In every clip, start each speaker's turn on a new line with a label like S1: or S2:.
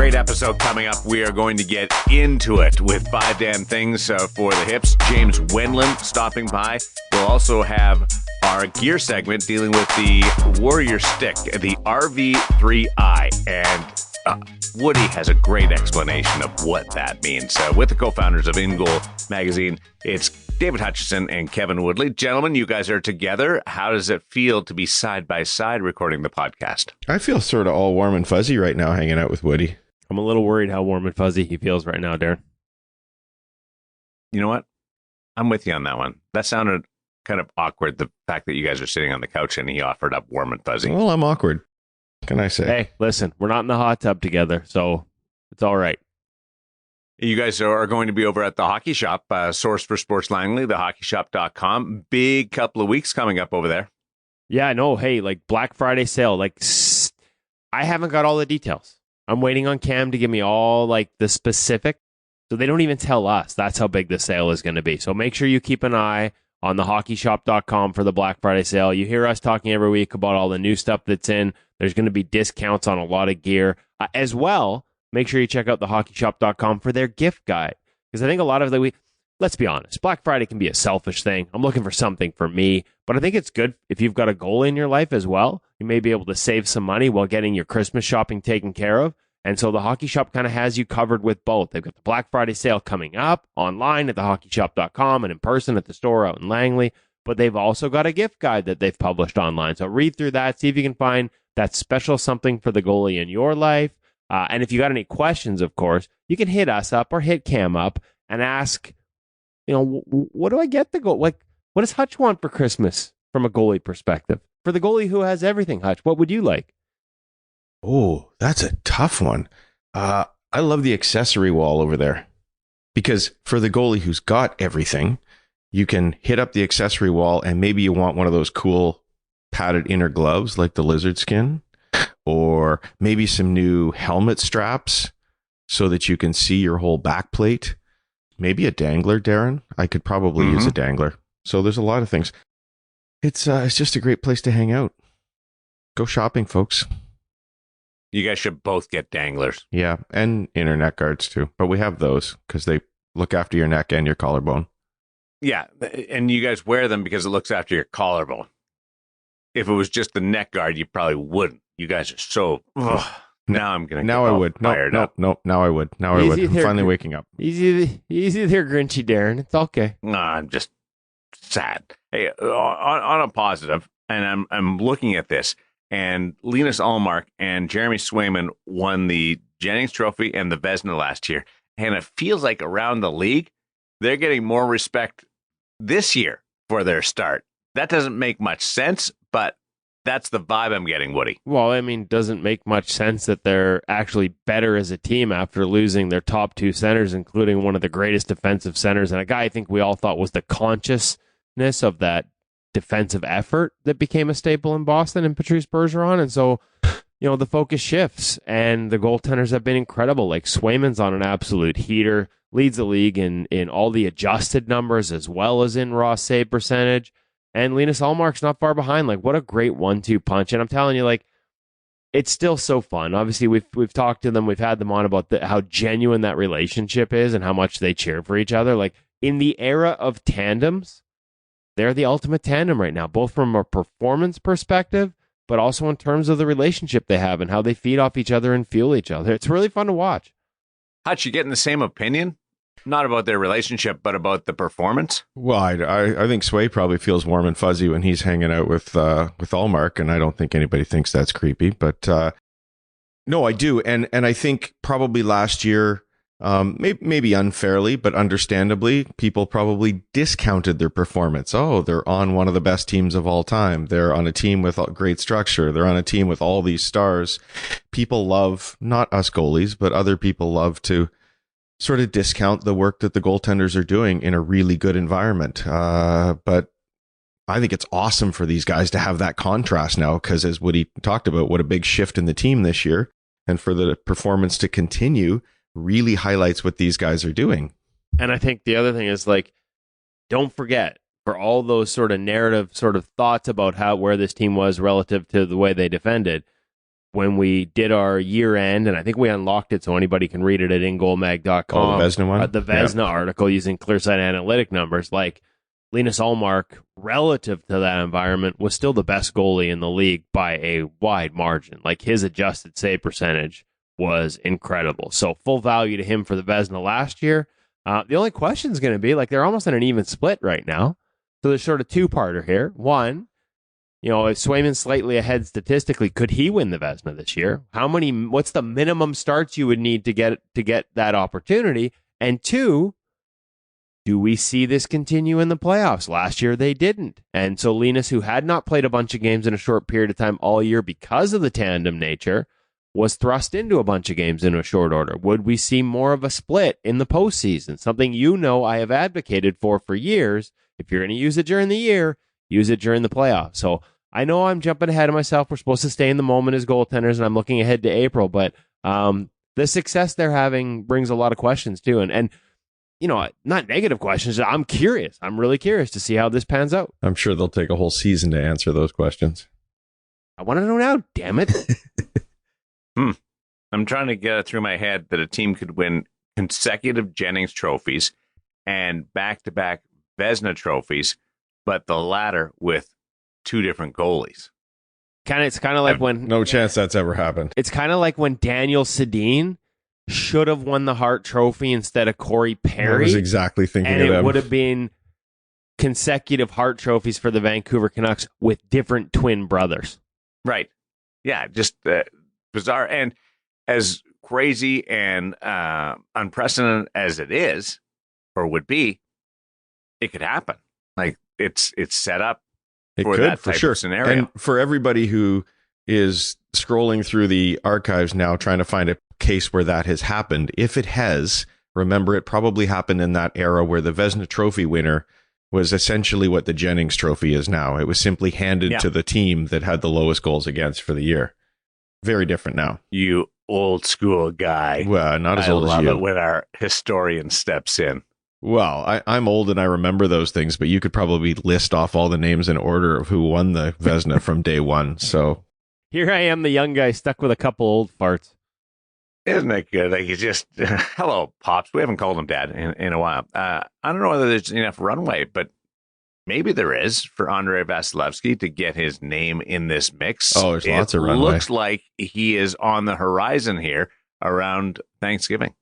S1: Great episode coming up. We are going to get into it with 5 damn things for the hips. James Wendland stopping by. We'll also have our gear segment dealing with the Warrior stick, the RV3i. And Woody has a great explanation of what that means. With the co-founders of InGoal magazine, it's David Hutchison and Kevin Woodley. Gentlemen, you guys are together. How does it feel to be side by side recording the podcast?
S2: I feel sort of all warm and fuzzy right now hanging out with Woody.
S3: I'm a little worried how warm and fuzzy he feels right now, Darren.
S1: You know what? I'm with you on that one. That sounded kind of awkward, the fact that you guys are sitting on the couch and he offered up warm and fuzzy.
S2: Well, I'm awkward. What can I say?
S3: Hey, listen, we're not in the hot tub together, so it's all right.
S1: You guys are going to be over at the Hockey Shop, source for Sports Langley, thehockeyshop.com. Big couple of weeks coming up over there.
S3: Yeah, I know. Hey, like Black Friday sale, I haven't got all the details. I'm waiting on Cam to give me all the specific. So they don't even tell us. That's how big the sale is going to be. So make sure you keep an eye on thehockeyshop.com for the Black Friday sale. You hear us talking every week about all the new stuff that's in. There's going to be discounts on a lot of gear. As well, make sure you check out thehockeyshop.com for their gift guide. Because I think a lot of let's be honest, Black Friday can be a selfish thing. I'm looking for something for me. But I think it's good if you've got a goal in your life as well. You may be able to save some money while getting your Christmas shopping taken care of. And so the Hockey Shop kind of has you covered with both. They've got the Black Friday sale coming up online at thehockeyshop.com and in person at the store out in Langley. But they've also got a gift guide that they've published online. So read through that, see if you can find that special something for the goalie in your life. And if you got any questions, of course, you can hit us up or hit Cam up and ask, what do I get the goal? What does Hutch want for Christmas from a goalie perspective? For the goalie who has everything, Hutch, what would you like?
S2: Oh, that's a tough one. I love the accessory wall over there because for the goalie who's got everything, you can hit up the accessory wall and maybe you want one of those cool padded inner gloves like the lizard skin, or maybe some new helmet straps so that you can see your whole back plate. Maybe a dangler, Darren. I could probably use a dangler. So there's a lot of things. It's just a great place to hang out. Go shopping, folks.
S1: You guys should both get danglers.
S2: Yeah, and inner neck guards too. But we have those because they look after your neck and your collarbone.
S1: Yeah, and you guys wear them because it looks after your collarbone. If it was just the neck guard, you probably wouldn't. You guys are so... Now I'm going to
S2: Now I would. Now I would. Now I would. I'm finally waking up.
S3: Easy there, Grinchy Darren. It's okay.
S1: No, I'm just sad. Hey, on a positive, and I'm looking at this, and Linus Ullmark and Jeremy Swayman won the Jennings Trophy and the Vezina last year. And it feels like around the league, they're getting more respect this year for their start. That doesn't make much sense, but that's the vibe I'm getting, Woody.
S3: Well, I mean, doesn't make much sense that they're actually better as a team after losing their top two centers, including one of the greatest defensive centers and a guy I think we all thought was the consciousness of that defensive effort that became a staple in Boston and Patrice Bergeron. And so, the focus shifts and the goaltenders have been incredible. Like Swayman's on an absolute heater, leads the league in all the adjusted numbers as well as in raw save percentage. And Linus Ullmark's not far behind. What a great 1-2 punch. And I'm telling you, it's still so fun. Obviously, we've talked to them. We've had them on about how genuine that relationship is and how much they cheer for each other. In the era of tandems, they're the ultimate tandem right now, both from a performance perspective, but also in terms of the relationship they have and how they feed off each other and fuel each other. It's really fun to watch.
S1: Hutch, you getting the same opinion? Not about their relationship, but about the performance?
S2: Well, I think Sway probably feels warm and fuzzy when he's hanging out with Ullmark, and I don't think anybody thinks that's creepy. But no, I do. And I think probably last year, maybe unfairly, but understandably, people probably discounted their performance. Oh, they're on one of the best teams of all time. They're on a team with great structure. They're on a team with all these stars. People love, not us goalies, but other people love to sort of discount the work that the goaltenders are doing in a really good environment. But I think it's awesome for these guys to have that contrast now, because as Woody talked about, what a big shift in the team this year, and for the performance to continue really highlights what these guys are doing.
S3: And I think the other thing is don't forget, for all those sort of narrative sort of thoughts about where this team was relative to the way they defended, when we did our year end, and I think we unlocked it so anybody can read it at ingoalmag.com.
S2: Oh, the Vezina one?
S3: The Vezina article using ClearSight analytic numbers. Like, Linus Ullmark, relative to that environment, was still the best goalie in the league by a wide margin. Like, his adjusted save percentage was incredible. So full value to him for the Vezina last year. The only question is going to be, like, they're almost at an even split right now. So there's sort of two-parter here. One, you know, if Swayman's slightly ahead statistically, could he win the Vezina this year? What's the minimum starts you would need to get that opportunity? And two, do we see this continue in the playoffs? Last year they didn't. And so Linus, who had not played a bunch of games in a short period of time all year because of the tandem nature, was thrust into a bunch of games in a short order. Would we see more of a split in the postseason? Something I have advocated for years. If you're going to use it during the year, use it during the playoffs. So I know I'm jumping ahead of myself. We're supposed to stay in the moment as goaltenders, and I'm looking ahead to April. But the success they're having brings a lot of questions too. And you know, not negative questions. I'm curious. I'm really curious to see how this pans out.
S2: I'm sure they'll take a whole season to answer those questions.
S3: I want to know now, damn it.
S1: I'm trying to get it through my head that a team could win consecutive Jennings trophies and back-to-back Vezina trophies, but the latter with two different goalies.
S3: It's kind of like when...
S2: No chance that's ever happened.
S3: It's kind of like when Daniel Sedin should have won the Hart Trophy instead of Corey Perry.
S2: I was exactly thinking
S3: and
S2: of them.
S3: It would have been consecutive Hart Trophies for the Vancouver Canucks with different twin brothers.
S1: Right. Yeah, just bizarre. And as crazy and unprecedented as it is, or would be, it could happen. Like, it's set up for that type of scenario.
S2: And for everybody who is scrolling through the archives now trying to find a case where that has happened, if it has, remember, it probably happened in that era where the Vezina Trophy winner was essentially what the Jennings Trophy is now. It was simply handed to the team that had the lowest goals against for the year. Very different now.
S1: You old school guy.
S2: Well, not as old as you.
S1: I love it when our historian steps in.
S2: Well, I'm old and I remember those things, but you could probably list off all the names in order of who won the Vezina from day one. So
S3: here I am, the young guy stuck with a couple old farts.
S1: Isn't it good? Like, you just, hello, Pops. We haven't called him Dad in a while. I don't know whether there's enough runway, but maybe there is for Andrei Vasilevsky to get his name in this mix.
S2: Oh, there's lots of runway.
S1: It looks like he is on the horizon here around Thanksgiving.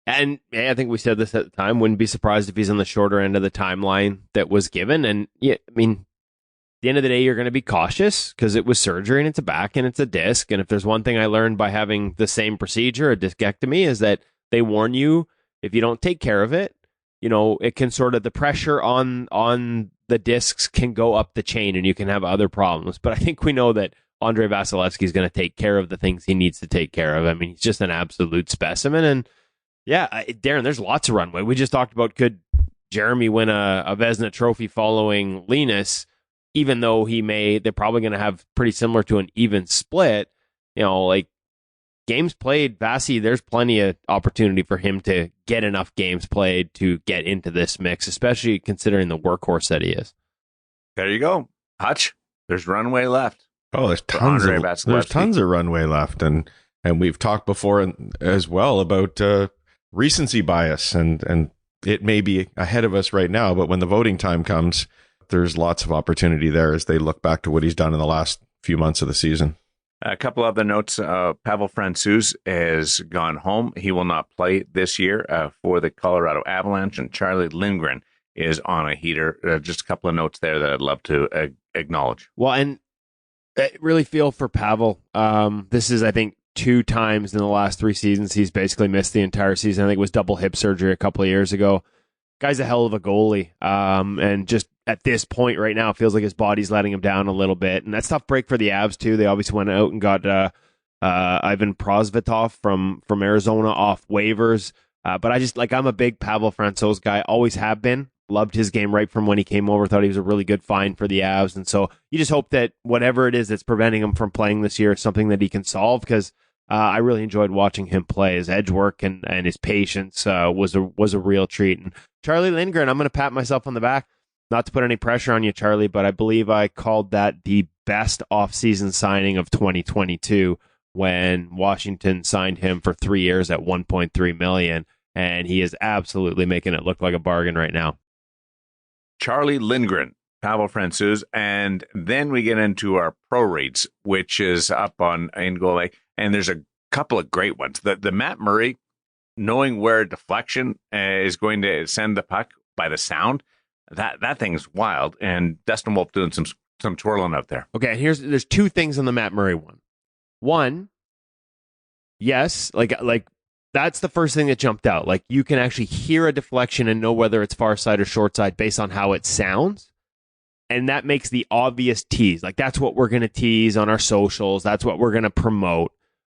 S3: And yeah, I think we said this at the time. Wouldn't be surprised if he's on the shorter end of the timeline that was given. And yeah, I mean, at the end of the day, you're going to be cautious because it was surgery and it's a back and it's a disc. And if there's one thing I learned by having the same procedure, a discectomy, is that they warn you if you don't take care of it, you know, it can sort of, the pressure on the discs can go up the chain and you can have other problems. But I think we know that Andrei Vasilevsky is going to take care of the things he needs to take care of. I mean, he's just an absolute specimen. And yeah, Darren, there's lots of runway. We just talked about, could Jeremy win a Vezina trophy following Linus, even though they're probably going to have pretty similar to an even split. You know, like, games played, Vasi, there's plenty of opportunity for him to get enough games played to get into this mix, especially considering the workhorse that he is.
S1: There you go. Hutch, there's runway left.
S2: Oh, there's tons of runway left. And we've talked before as well about recency bias, and it may be ahead of us right now, but when the voting time comes, there's lots of opportunity there as they look back to what he's done in the last few months of the season.
S1: A couple other notes. Pavel Francouz has gone home. He will not play this year for the Colorado Avalanche, and Charlie Lindgren is on a heater. Just a couple of notes there that I'd love to acknowledge.
S3: Well, and I really feel for Pavel. This is, I think, 2 times in the last 3 seasons he's basically missed the entire season. I think it was double hip surgery a couple of years ago. Guy's a hell of a goalie. And just at this point right now, it feels like his body's letting him down a little bit. And that's tough break for the Avs too. They obviously went out and got Ivan Prosvetov from Arizona off waivers. But I'm a big Pavel Francouz guy. Always have been. Loved his game right from when he came over. Thought he was a really good find for the Avs. And so you just hope that whatever it is that's preventing him from playing this year is something that he can solve, because I really enjoyed watching him play. His edge work and his patience was a real treat. And Charlie Lindgren, I'm going to pat myself on the back. not to put any pressure on you, Charlie, but I believe I called that the best offseason signing of 2022 when Washington signed him for 3 years at $1.3 million, and he is absolutely making it look like a bargain right now.
S1: Charlie Lindgren, Pavel Francouz, and then we get into our pro reads, which is up on InGoal, and there's a couple of great ones. The Matt Murray, knowing where deflection is going to send the puck by the sound, that thing's wild, and Dustin Wolf doing some twirling out there.
S3: Okay, there's two things on the Matt Murray one. One, yes, like that's the first thing that jumped out. Like, you can actually hear a deflection and know whether it's far side or short side based on how it sounds. And that makes the obvious tease. Like, that's what we're going to tease on our socials. That's what we're going to promote.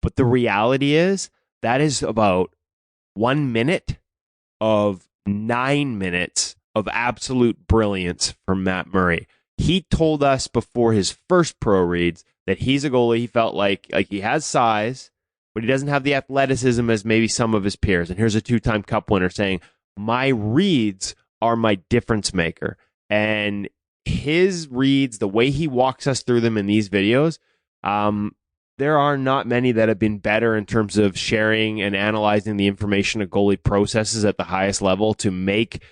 S3: But the reality is that is about 1 minute of 9 minutes of absolute brilliance from Matt Murray. He told us before his first pro reads that he's a goalie. He felt like he has size, but he doesn't have the athleticism as maybe some of his peers. And here's a 2-time cup winner saying, my reads are my difference maker. And his reads, the way he walks us through them in these videos, there are not many that have been better in terms of sharing and analyzing the information a goalie processes at the highest level to make,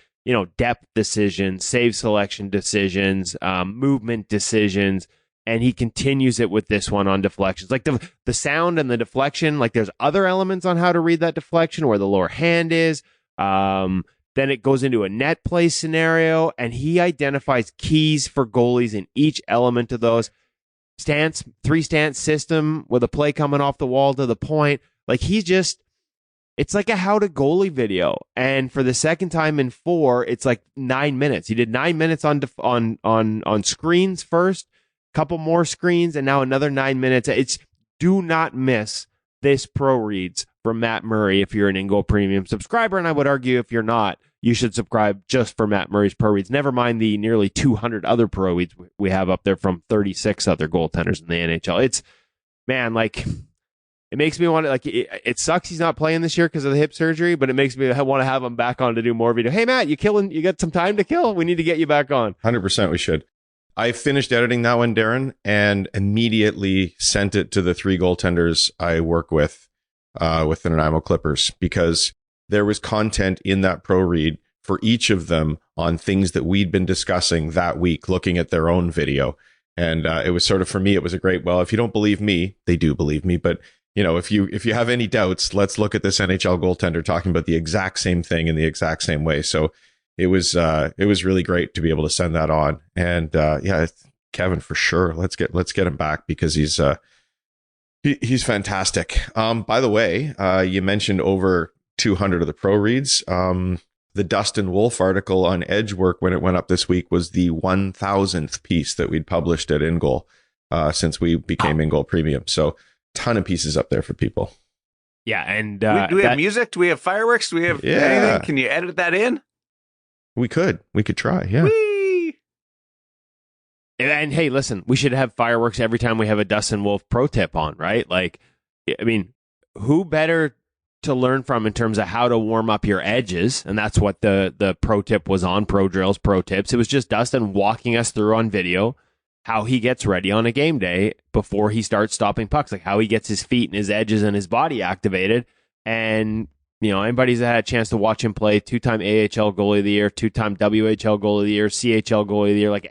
S3: depth decisions, save selection decisions, movement decisions. And he continues it with this one on deflections. Like the sound and the deflection, like there's other elements on how to read that deflection, where the lower hand is. Then it goes into a net play scenario, and he identifies keys for goalies in each element of those. Three stance system with a play coming off the wall to the point. Like, it's like a how to goalie video. And for the second time in 4, it's like 9 minutes. He did 9 minutes on screens first, couple more screens, and now another 9 minutes. Do not miss this pro reads from Matt Murray if you're an InGoal Premium subscriber, and I would argue if you're not, you should subscribe just for Matt Murray's pro reads. Never mind the nearly 200 other pro reads we have up there from 36 other goaltenders in the NHL. It makes me want to, it sucks he's not playing this year because of the hip surgery, but it makes me want to have him back on to do more video. Hey, Matt, you got some time to kill? We need to get you back on.
S2: 100% we should. I finished editing that one, Darren, and immediately sent it to the 3 goaltenders I work with the Nanaimo Clippers, because there was content in that pro read for each of them on things that we'd been discussing that week, looking at their own video. And it was sort of, for me, it was a great, well, if you don't believe me, they do believe me. But, if you have any doubts, let's look at this NHL goaltender talking about the exact same thing in the exact same way. So it was really great to be able to send that on. And Kevin, for sure, let's get him back, because he's fantastic. By the way, you mentioned over 200 of the pro reads. The Dustin Wolf article on Edgework, when it went up this week, was the 1,000th piece that we'd published at InGoal since we became InGoal Premium. So ton of pieces up there for people.
S3: Yeah, and
S1: do we have music? Do we have fireworks? Do we have anything? Can you edit that in? We could try. Yeah.
S3: Whee! And hey, listen, we should have fireworks every time we have a Dustin Wolf pro tip on, right? Like, I mean, who better to learn from in terms of how to warm up your edges? And that's what the pro tip was on, pro drills, pro tips. It was just Dustin walking us through on video how he gets ready on a game day before he starts stopping pucks, like how he gets his feet and his edges and his body activated. And, anybody's had a chance to watch him play, 2-time AHL goalie of the year, 2-time WHL goalie of the year, CHL goalie of the year, like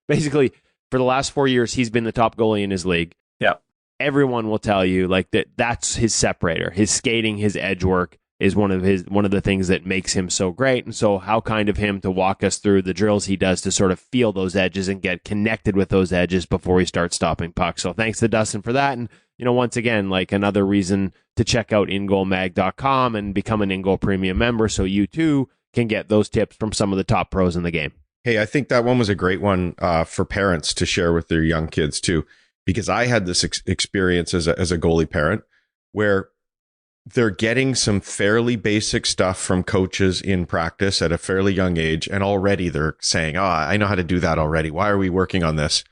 S3: basically for the last 4 years, he's been the top goalie in his league.
S1: Yeah.
S3: Everyone will tell you that's his separator. His skating, his edge work is one of the things that makes him so great. And so how kind of him to walk us through the drills he does to sort of feel those edges and get connected with those edges before he starts stopping pucks. So thanks to Dustin for that. And, once again, like another reason to check out InGoalMag.com and become an InGoal Premium member so you too can get those tips from some of the top pros in the game.
S2: Hey, I think that one was a great one for parents to share with their young kids too, because I had this experience as a goalie parent where they're getting some fairly basic stuff from coaches in practice at a fairly young age, and already they're saying, I know how to do that already. Why are we working on this?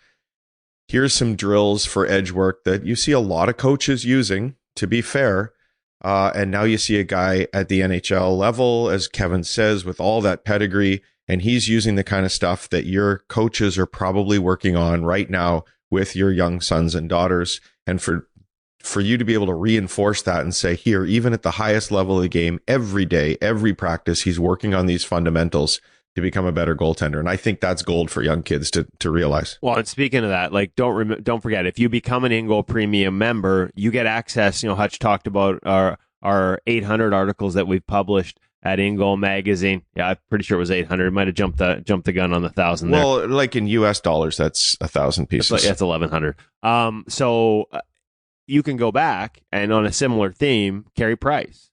S2: Here's some drills for edge work that you see a lot of coaches using, to be fair. And now you see a guy at the NHL level, as Kevin says, with all that pedigree, And he's using the kind of stuff that your coaches are probably working on right now with your young sons and daughters. And for you to be able to reinforce that and say, here, even at the highest level of the game, every day, every practice, he's working on these fundamentals to become a better goaltender. And I think that's gold for young kids to realize.
S3: Well, and speaking of that, like don't forget, if you become an InGoal Premium member, you get access. Hutch talked about our 800 articles that we've published at InGoal magazine. Yeah, I'm pretty sure it was 800. It might have jumped the gun on the 1,000 there.
S2: Well, like in US dollars, that's 1,000 pieces.
S3: That's 1,100. So you can go back and on a similar theme, Carey Price,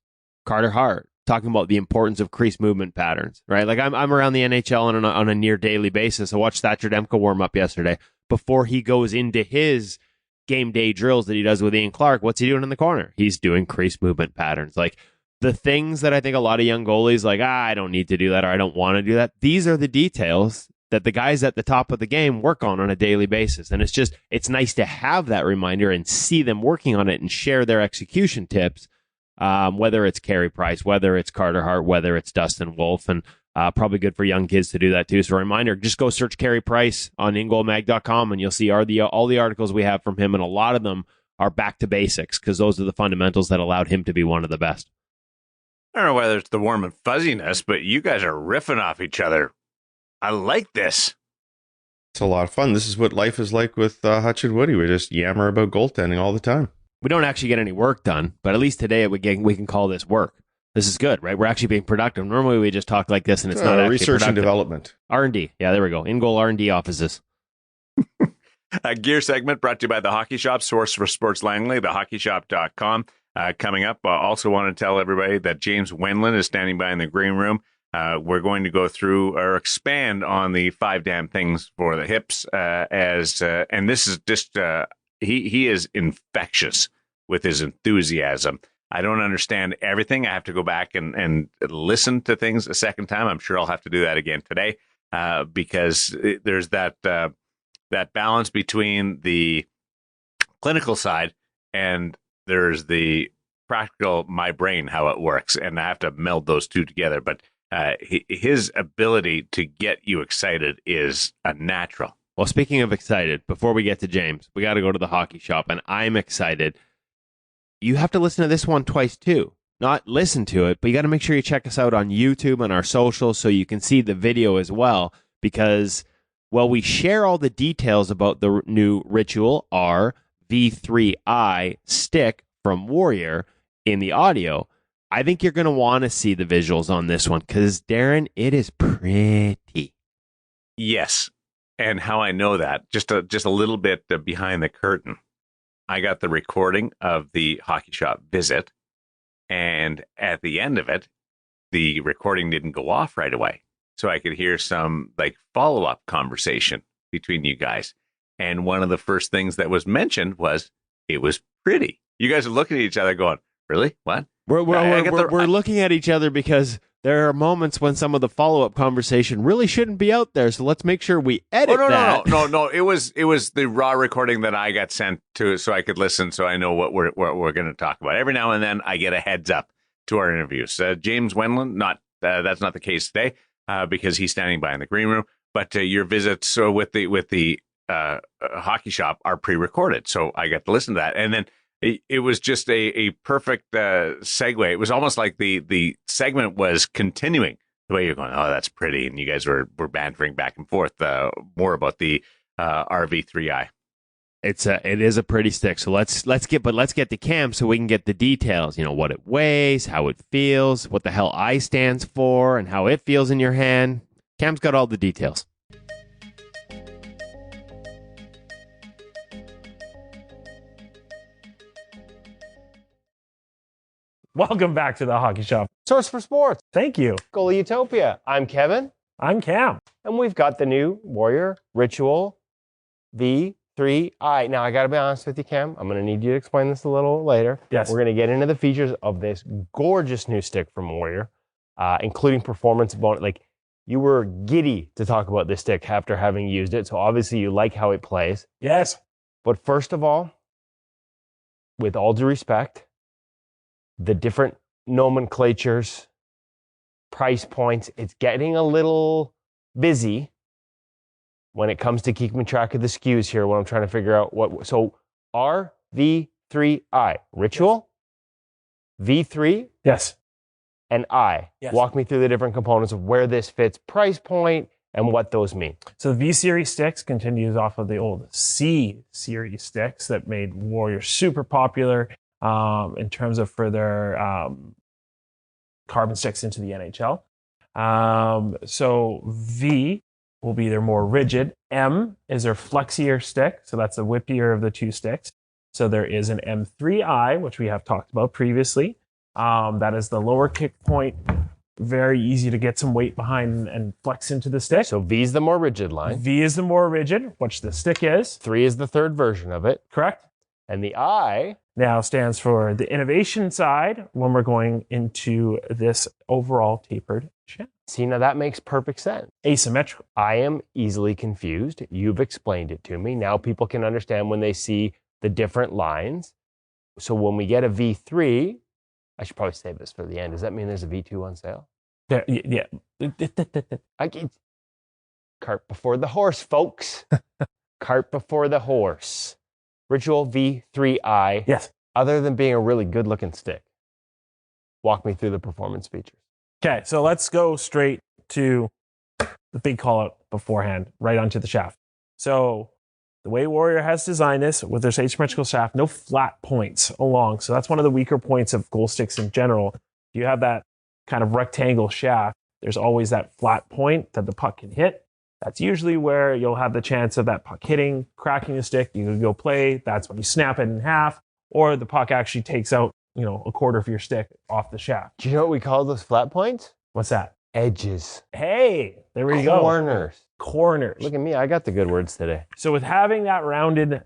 S3: Carter Hart, talking about the importance of crease movement patterns, right? Like I'm around the NHL on a near daily basis. I watched Thatcher Demko warm up yesterday before he goes into his game day drills that he does with Ian Clark. What's he doing in the corner? He's doing crease movement patterns. Like the things that I think a lot of young goalies like, I don't need to do that or I don't want to do that. These are the details that the guys at the top of the game work on a daily basis. And it's nice to have that reminder and see them working on it and share their execution tips. Whether it's Carey Price, whether it's Carter Hart, whether it's Dustin Wolf, and probably good for young kids to do that too. So a reminder, just go search Carey Price on ingoalmag.com and you'll see all the articles we have from him. And a lot of them are back to basics because those are the fundamentals that allowed him to be one of the best.
S1: I don't know whether it's the warm and fuzziness, but you guys are riffing off each other. I like this.
S2: It's a lot of fun. This is what life is like with Hutch and Woody. We just yammer about goaltending all the time.
S3: We don't actually get any work done, but at least today we can call this work. This is good, right? We're actually being productive. Normally we just talk like this and it's not actually
S2: research
S3: productive.
S2: And development.
S3: R&D. Yeah, there we go. InGoal R&D offices.
S1: A gear segment brought to you by The Hockey Shop, source for sports Langley, thehockeyshop.com. Coming up, also want to tell everybody that James Wendland is standing by in the green room. We're going to go through or expand on the 5 damn things for the hips and this is just he is infectious with his enthusiasm. I don't understand everything. I have to go back and listen to things a second time. I'm sure I'll have to do that again today because there's that balance between the clinical side and there's the practical, my brain, how it works. And I have to meld those two together. But his ability to get you excited is a natural.
S3: Well, speaking of excited, before we get to James, we got to go to the hockey shop, and I'm excited. You have to listen to this one twice, too. Not listen to it, but you got to make sure you check us out on YouTube and our socials so you can see the video as well, because, well, we share all the details about the new Ritual RV3i stick from Warrior in the audio. I think you're going to want to see the visuals on this one, because, Darren, it is pretty.
S1: Yes. And how I know that, just a little bit behind the curtain. I got the recording of the hockey shop visit, and at the end of it, the recording didn't go off right away. So I could hear some follow-up conversation between you guys. And one of the first things that was mentioned was it was pretty. You guys are looking at each other going, really? What?
S3: We're looking at each other because there are moments when some of the follow-up conversation really shouldn't be out there. So let's make sure we edit that.
S1: No. It was the raw recording that I got sent to so I could listen, so I know what we're going to talk about. Every now and then I get a heads up to our interviews. James Wendland, that's not the case today because he's standing by in the green room. But your visits with the hockey shop are pre-recorded, so I got to listen to that, and then. It was just a perfect segue. It was almost like the segment was continuing the way you're going, oh, that's pretty. And you guys were bantering back and forth more about the RV3i.
S3: It is a pretty stick. So let's get to Cam so we can get the details. You know, what it weighs, how it feels, what the hell I stands for, and how it feels in your hand. Cam's got all the details.
S4: Welcome back to the Hockey Shop.
S3: Source for sports.
S4: Thank you.
S3: Goalie Utopia. I'm Kevin.
S4: I'm Cam.
S3: And we've got the new Warrior Ritual V3i. Now, I got to be honest with you, Cam. I'm going to need you to explain this a little later.
S4: Yes.
S3: We're going to get into the features of this gorgeous new stick from Warrior, including performance bonus. Like, you were giddy to talk about this stick after having used it. So obviously you like how it plays.
S4: Yes.
S3: But first of all, with all due respect, the different nomenclatures, price points, it's getting a little busy when it comes to keeping track of the SKUs here when I'm trying to figure out what. So RV3i, Ritual, V3,
S4: Yes.
S3: and I.
S4: Yes.
S3: Walk me through the different components of where this fits, price point, and what those mean.
S4: So the V series sticks continues off of the old C series sticks that made Warrior super popular in terms of for their carbon sticks into the NHL. So V will be their more rigid. M is their flexier stick. So that's the whippier of the two sticks. So there is an M3i, which we have talked about previously. That is the lower kick point. Very easy to get some weight behind and flex into the stick.
S3: So V is the more rigid line.
S4: V is the more rigid, which the stick is.
S3: 3 is the third version of it.
S4: Correct.
S3: And the I
S4: Now stands for the innovation side when we're going into this overall tapered shaft.
S3: See, now that makes perfect sense.
S4: Asymmetrical.
S3: I am easily confused. You've explained it to me. Now people can understand when they see the different lines. So when we get a V3, I should probably save this for the end. Does that mean there's a V2 on sale?
S4: There, yeah.
S3: Cart before the horse, folks. Cart before the horse. Ritual V3i.
S4: Yes.
S3: Other than being a really good looking stick, walk me through the performance features.
S4: Okay, so let's go straight to the big call out beforehand, right onto the shaft. So the way Warrior has designed this with their asymmetrical shaft, no flat points along. So that's one of the weaker points of goal sticks in general. You have that kind of rectangle shaft. There's always that flat point that the puck can hit. That's usually where you'll have the chance of that puck hitting, cracking the stick. You can go play. That's when you snap it in half, or the puck actually takes out, a quarter of your stick off the shaft.
S3: Do you know what we call those flat points?
S4: What's that?
S3: Edges.
S4: Hey, there we go. Corners.
S3: Look at me. I got the good words today.
S4: So with having that rounded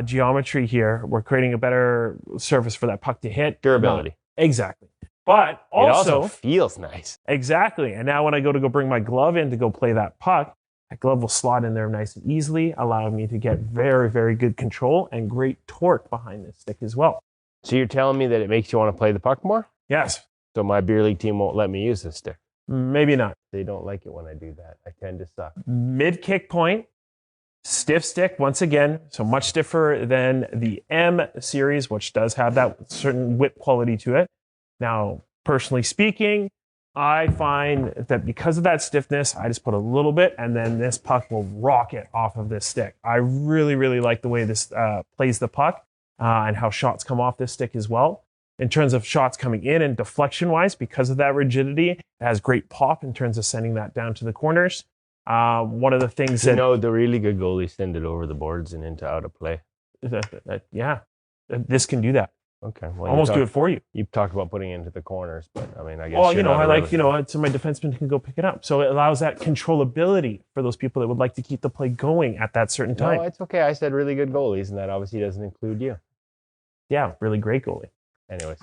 S4: geometry here, we're creating a better surface for that puck to hit.
S3: Durability.
S4: Exactly. But
S3: It also feels nice.
S4: Exactly. And now when I go bring my glove in to go play that puck, that glove will slot in there nice and easily, allowing me to get very, very good control and great torque behind this stick as well.
S3: So you're telling me that it makes you want to play the puck more?
S4: Yes.
S3: So my beer league team won't let me use this stick.
S4: Maybe not.
S3: They don't like it when I do that. I tend to suck.
S4: Mid kick point, stiff stick once again, so much stiffer than the M series, which does have that certain whip quality to it. Now, personally speaking, I find that because of that stiffness, I just put a little bit and then this puck will rocket off of this stick. I really, really like the way this plays the puck and how shots come off this stick as well. In terms of shots coming in and deflection-wise, because of that rigidity, it has great pop in terms of sending that down to the corners. One of the things
S3: the really good goalies send it over the boards and into out of play.
S4: This can do that.
S3: Okay. Well,
S4: almost do it for you.
S3: You've talked about putting it into the corners, but I mean, I guess.
S4: Well, so my defenseman can go pick it up. So it allows that controllability for those people that would like to keep the play going at that certain time.
S3: No, it's okay. I said really good goalies, and that obviously doesn't include you.
S4: Yeah, really great goalie.
S3: Anyways.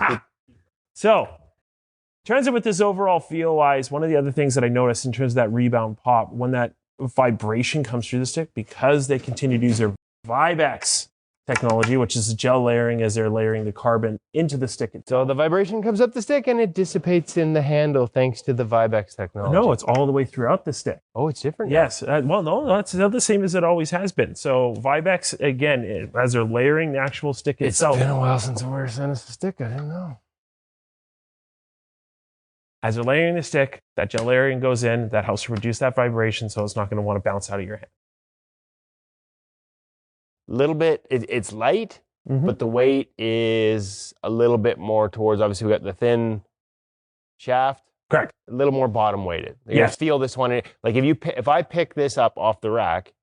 S4: So, in terms of with this overall feel-wise, one of the other things that I noticed in terms of that rebound pop, when that vibration comes through the stick, because they continue to use their Vibex technology, which is gel layering as they're layering the carbon into the stick itself.
S3: So the vibration comes up the stick and it dissipates in the handle thanks to the Vibex technology.
S4: No, it's all the way throughout the stick.
S3: Oh, it's different?
S4: Yes. No, that's the same as it always has been. So Vibex, again, as they're layering the actual stick itself.
S3: It's been a while since Warrior sent us a stick. I didn't know.
S4: As they're layering the stick, that gel layering goes in. That helps to reduce that vibration, so it's not going to want to bounce out of your hand.
S3: Little bit, it's light, but the weight is a little bit more towards, obviously we got the thin shaft.
S4: Correct.
S3: A little more bottom weighted. You
S4: Yes.
S3: feel this one, like if I pick this up off the rack,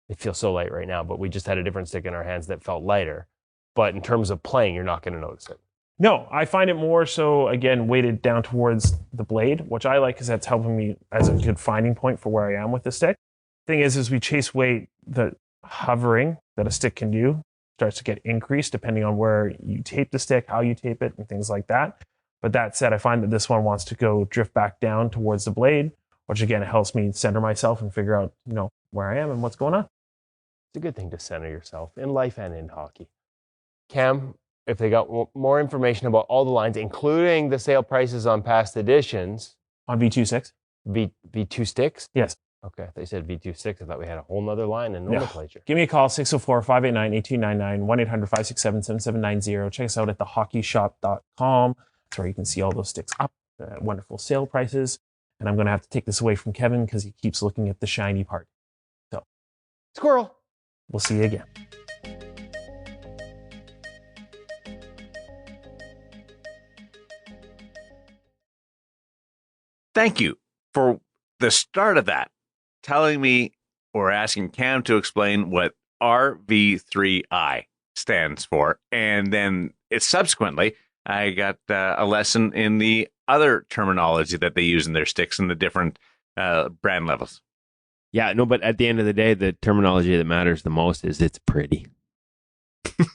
S3: it feels so light right now, but we just had a different stick in our hands that felt lighter. But in terms of playing, you're not going to notice it.
S4: No, I find it more so, again, weighted down towards the blade, which I like because that's helping me as a good finding point for where I am with the stick. Thing is we chase weight, the hovering that a stick can do starts to get increased depending on where you tape the stick, how you tape it, and things like that. But that said, I find that this one wants to go drift back down towards the blade, which again, it helps me center myself and figure out, where I am and what's going on.
S3: It's a good thing to center yourself in life and in hockey. Cam, if they got more information about all the lines, including the sale prices on past editions.
S4: On V2.6?
S3: V2 sticks?
S4: Yes.
S3: Okay, they said V26. I thought we had a whole nother line in nomenclature.
S4: Give me a call, 604-589-8299, 1-800-567-7790. Check us out at thehockeyshop.com. That's where you can see all those sticks up at wonderful sale prices. And I'm going to have to take this away from Kevin because he keeps looking at the shiny part. So,
S3: Squirrel.
S4: We'll see you again.
S1: Thank you for the start of that, telling me or asking Cam to explain what RV3i stands for. And then subsequently, I got a lesson in the other terminology that they use in their sticks and the different brand levels.
S3: Yeah, no, but at the end of the day, the terminology that matters the most is it's pretty.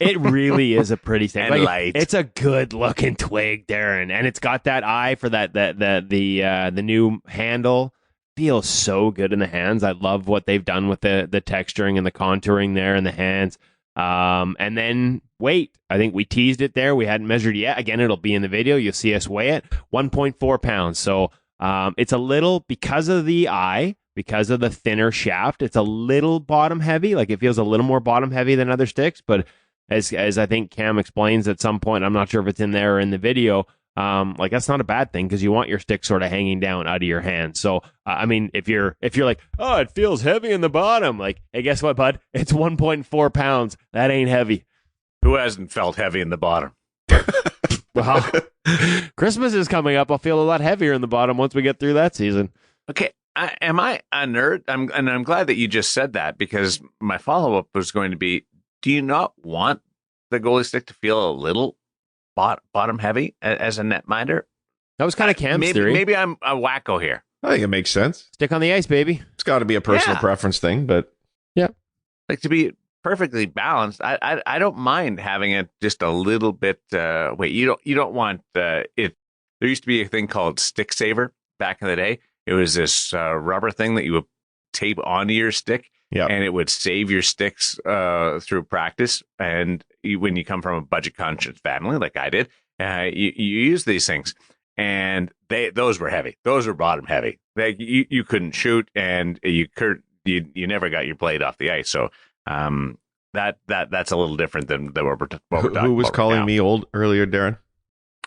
S3: It really is a pretty stick.
S1: And light.
S3: It's a good looking twig, Darren, and it's got that eye for the new handle. Feels so good in the hands. I love what they've done with the texturing and the contouring there in the hands. And then weight. I think we teased it there. We hadn't measured yet. Again, it'll be in the video. You'll see us weigh it. 1.4 pounds. So it's a little, because of the eye, because of the thinner shaft, it's a little bottom heavy. Like it feels a little more bottom heavy than other sticks. But as I think Cam explains at some point, I'm not sure if it's in there or in the video, like that's not a bad thing because you want your stick sort of hanging down out of your hand. So I mean, if you're like, oh, it feels heavy in the bottom, like, hey, guess what, bud? It's 1.4 pounds. That ain't heavy.
S1: Who hasn't felt heavy in the bottom?
S3: Well, Christmas is coming up. I'll feel a lot heavier in the bottom once we get through that season.
S1: Okay, am I a nerd? I'm glad that you just said that because my follow up was going to be: do you not want the goalie stick to feel a little bottom heavy as a netminder?
S3: That was kind of Cam's theory.
S1: Maybe I'm a wacko here.
S2: I think it makes sense.
S3: Stick on the ice, baby.
S2: It's got to be a personal preference thing, but
S3: yeah,
S1: like to be perfectly balanced. I don't mind having it just a little bit. Wait, you don't want it. There used to be a thing called Stick Saver back in the day. It was this rubber thing that you would tape onto your stick, and it would save your sticks through practice. And when you come from a budget conscious family like I did, you use these things, and those were heavy. Those were bottom heavy. Like you couldn't shoot, and you never got your blade off the ice. So that's a little different than what we're talking about.
S2: Who was calling me old earlier, Darren?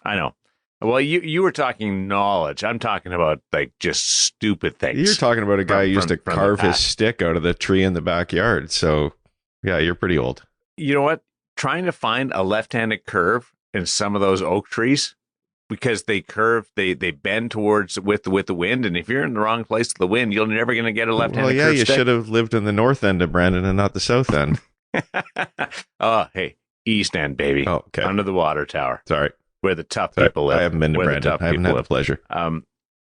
S1: I know. Well, you were talking knowledge. I'm talking about like just stupid things.
S2: You're talking about a guy who used to carve his stick out of the tree in the backyard. So, yeah, you're pretty old.
S1: You know what? Trying to find a left-handed curve in some of those oak trees because they curve, they bend towards with the wind, and if you're in the wrong place to the wind, you're never going to get a left-handed curve.
S2: Well, yeah, you
S1: stick.
S2: should have lived in the north end of Brandon and not the south end.
S1: Oh, hey, east end, baby.
S2: Oh, okay.
S1: Under the water tower.
S2: Sorry.
S1: Where the tough people live.
S2: I haven't been to Brandon. I haven't had the pleasure.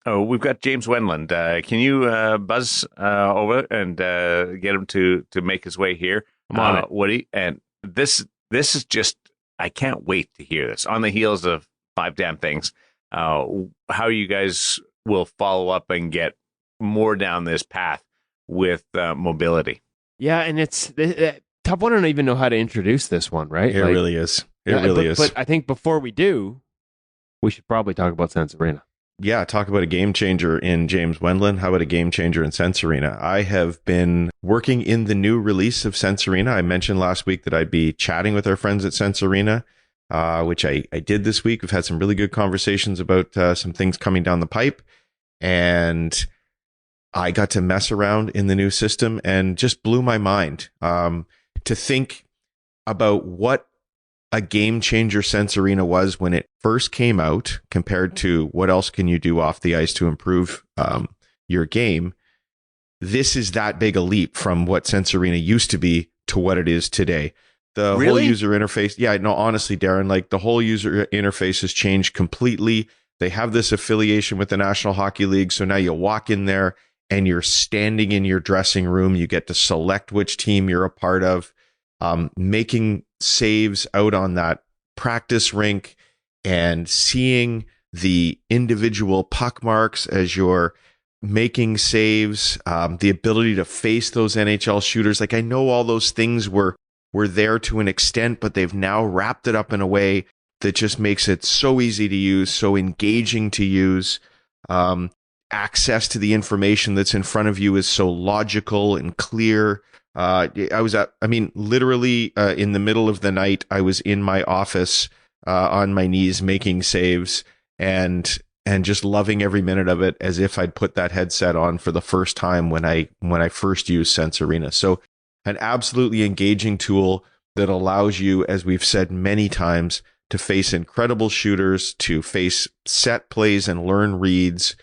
S1: We've got James Wendland. Can you buzz over and get him to make his way here?
S3: I'm on it.
S1: Woody. And this is just, I can't wait to hear this. On the heels of 5 Damn Things, how you guys will follow up and get more down this path with mobility.
S3: Yeah, and it's tough one. I don't even know how to introduce this one, right?
S2: It really is. It really is.
S3: But I think before we do, we should probably talk about Sensorina.
S2: Yeah, talk about a game changer in James Wendland. How about a game changer in Sensorina? I have been working in the new release of Sensorina. I mentioned last week that I'd be chatting with our friends at Sensorina, which I did this week. We've had some really good conversations about some things coming down the pipe. And I got to mess around in the new system and just blew my mind to think about what a game changer Sensorina was when it first came out compared to what else can you do off the ice to improve your game. This is that big a leap from what Sensorina used to be to what it is today. The whole user interface. Yeah, no, honestly, Darren, like the whole user interface has changed completely. They have this affiliation with the National Hockey League. So now you walk in there and you're standing in your dressing room. You get to select which team you're a part of. Making saves out on that practice rink and seeing the individual puck marks as you're making saves, the ability to face those NHL shooters. Like I know all those things were there to an extent, but they've now wrapped it up in a way that just makes it so easy to use, so engaging to use. access to the information that's in front of you is so logical and clear. Literally in the middle of the night, I was in my office on my knees making saves and just loving every minute of it as if I'd put that headset on for the first time when I first used Sense Arena. So an absolutely engaging tool that allows you, as we've said many times, to face incredible shooters, to face set plays and learn reads,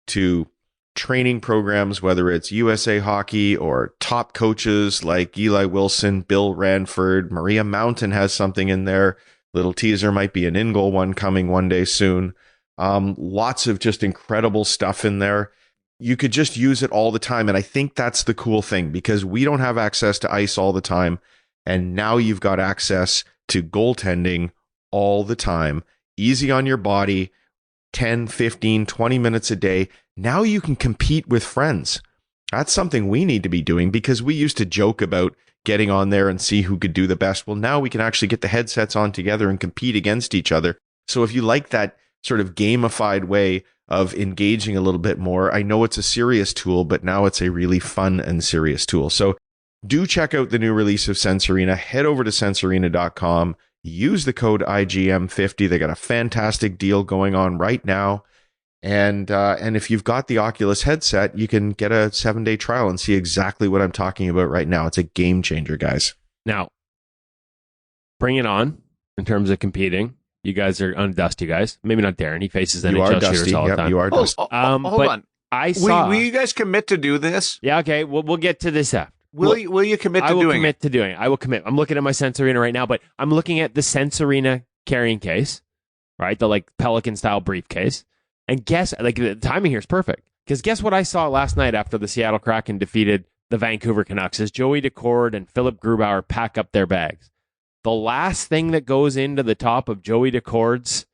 S2: to training programs, whether it's USA Hockey or top coaches like Eli Wilson, Bill Ranford, Maria Mountain has something in there. Little teaser, might be an InGoal one coming one day soon. Lots of just incredible stuff in there. You could just use it all the time. And I think that's the cool thing, because we don't have access to ice all the time. And now you've got access to goaltending all the time. Easy on your body, 10, 15, 20 minutes a day. Now you can compete with friends. That's something we need to be doing, because we used to joke about getting on there and see who could do the best. Well, now we can actually get the headsets on together and compete against each other. So if you like that sort of gamified way of engaging a little bit more, I know it's a serious tool, but now it's a really fun and serious tool. So do check out the new release of Sense Arena. Head over to sensearena.com. Use the code IGM50. They got a fantastic deal going on right now. And if you've got the Oculus headset, you can get a 7-day trial and see exactly what I'm talking about right now. It's a game changer, guys.
S3: Now, bring it on in terms of competing. You guys are undusty guys. Maybe not Darren. He faces NHL shooters all the time.
S2: You are dusty.
S1: Hold on.
S3: I saw.
S1: Will you guys commit to do this?
S3: Yeah, okay. We'll get to this after.
S1: Will you commit to doing it?
S3: I will commit to doing it. I will commit. I'm looking at my Sense Arena right now, but I'm looking at the Sense Arena carrying case, right? The Pelican-style briefcase. And guess, the timing here is perfect. Because guess what I saw last night after the Seattle Kraken defeated the Vancouver Canucks is Joey Decord and Philip Grubauer pack up their bags. The last thing that goes into the top of Joey Decord's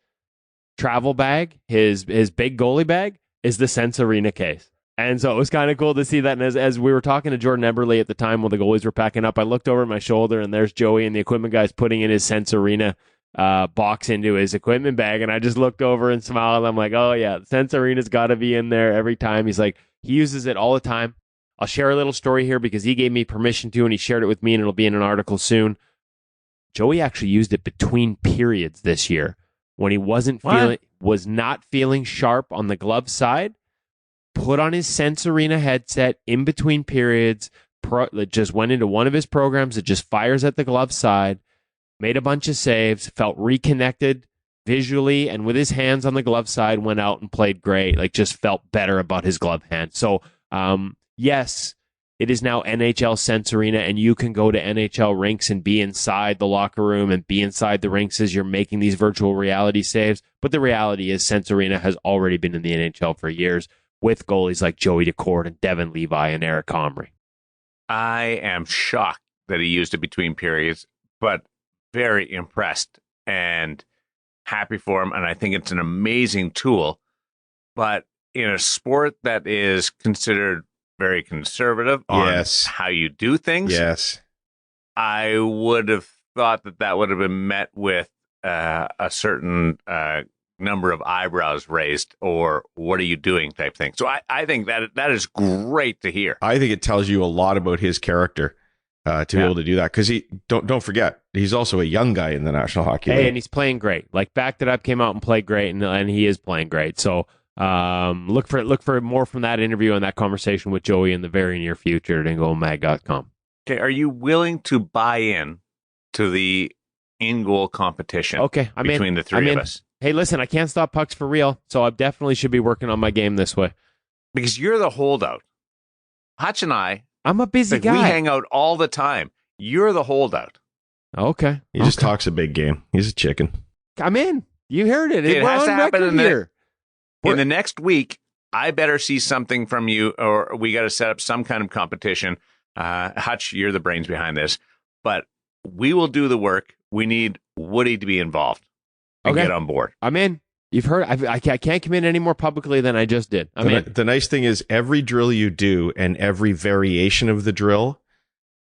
S3: travel bag, his big goalie bag, is the Sense Arena case. And so it was kind of cool to see that. And as we were talking to Jordan Eberle at the time when the goalies were packing up, I looked over my shoulder and there's Joey and the equipment guys putting in his Sense Arena box into his equipment bag. And I just looked over and smiled. And I'm like, oh yeah, Sense Arena's got to be in there every time. He's like, he uses it all the time. I'll share a little story here because he gave me permission to, and he shared it with me, and it'll be in an article soon. Joey actually used it between periods this year when he was not feeling sharp on the glove side. Put on his Sense Arena headset in between periods, just went into one of his programs that just fires at the glove side, made a bunch of saves, felt reconnected visually, and with his hands on the glove side, went out and played great, just felt better about his glove hand. So, yes, it is now NHL Sense Arena, and you can go to NHL rinks and be inside the locker room and be inside the rinks as you're making these virtual reality saves. But the reality is Sense Arena has already been in the NHL for years, with goalies like Joey Decord and Devin Levi and Eric Comrie.
S1: I am shocked that he used it between periods, but very impressed and happy for him. And I think it's an amazing tool. But in a sport that is considered very conservative on how you do things,
S2: yes,
S1: I would have thought that would have been met with a certain number of eyebrows raised, or what are you doing type thing. So I think that is great to hear.
S2: I think it tells you a lot about his character to be able to do that, because he don't forget, he's also a young guy in the National Hockey League.
S3: And he's playing great. Backed It Up came out and played great, and he is playing great. So look for more from that interview and that conversation with Joey in the very near future at InGoalMag.com.
S1: Okay, are you willing to buy in to the in-goal competition?
S3: Okay,
S1: between the three of us.
S3: Hey, listen, I can't stop pucks for real, so I definitely should be working on my game this way.
S1: Because you're the holdout. Hutch and
S3: I'm a busy guy.
S1: We hang out all the time. You're the holdout.
S3: Okay.
S2: He just talks a big game. He's a chicken.
S3: I'm in. You heard it.
S1: It
S3: We're
S1: has
S3: on
S1: to happen
S3: record
S1: in the next week. I better see something from you, or we got to set up some kind of competition. Hutch, you're the brains behind this, but we will do the work. We need Woody to be involved and get on board.
S3: I'm in. You've heard. I can't commit any more publicly than I just did.
S2: The nice thing is every drill you do and every variation of the drill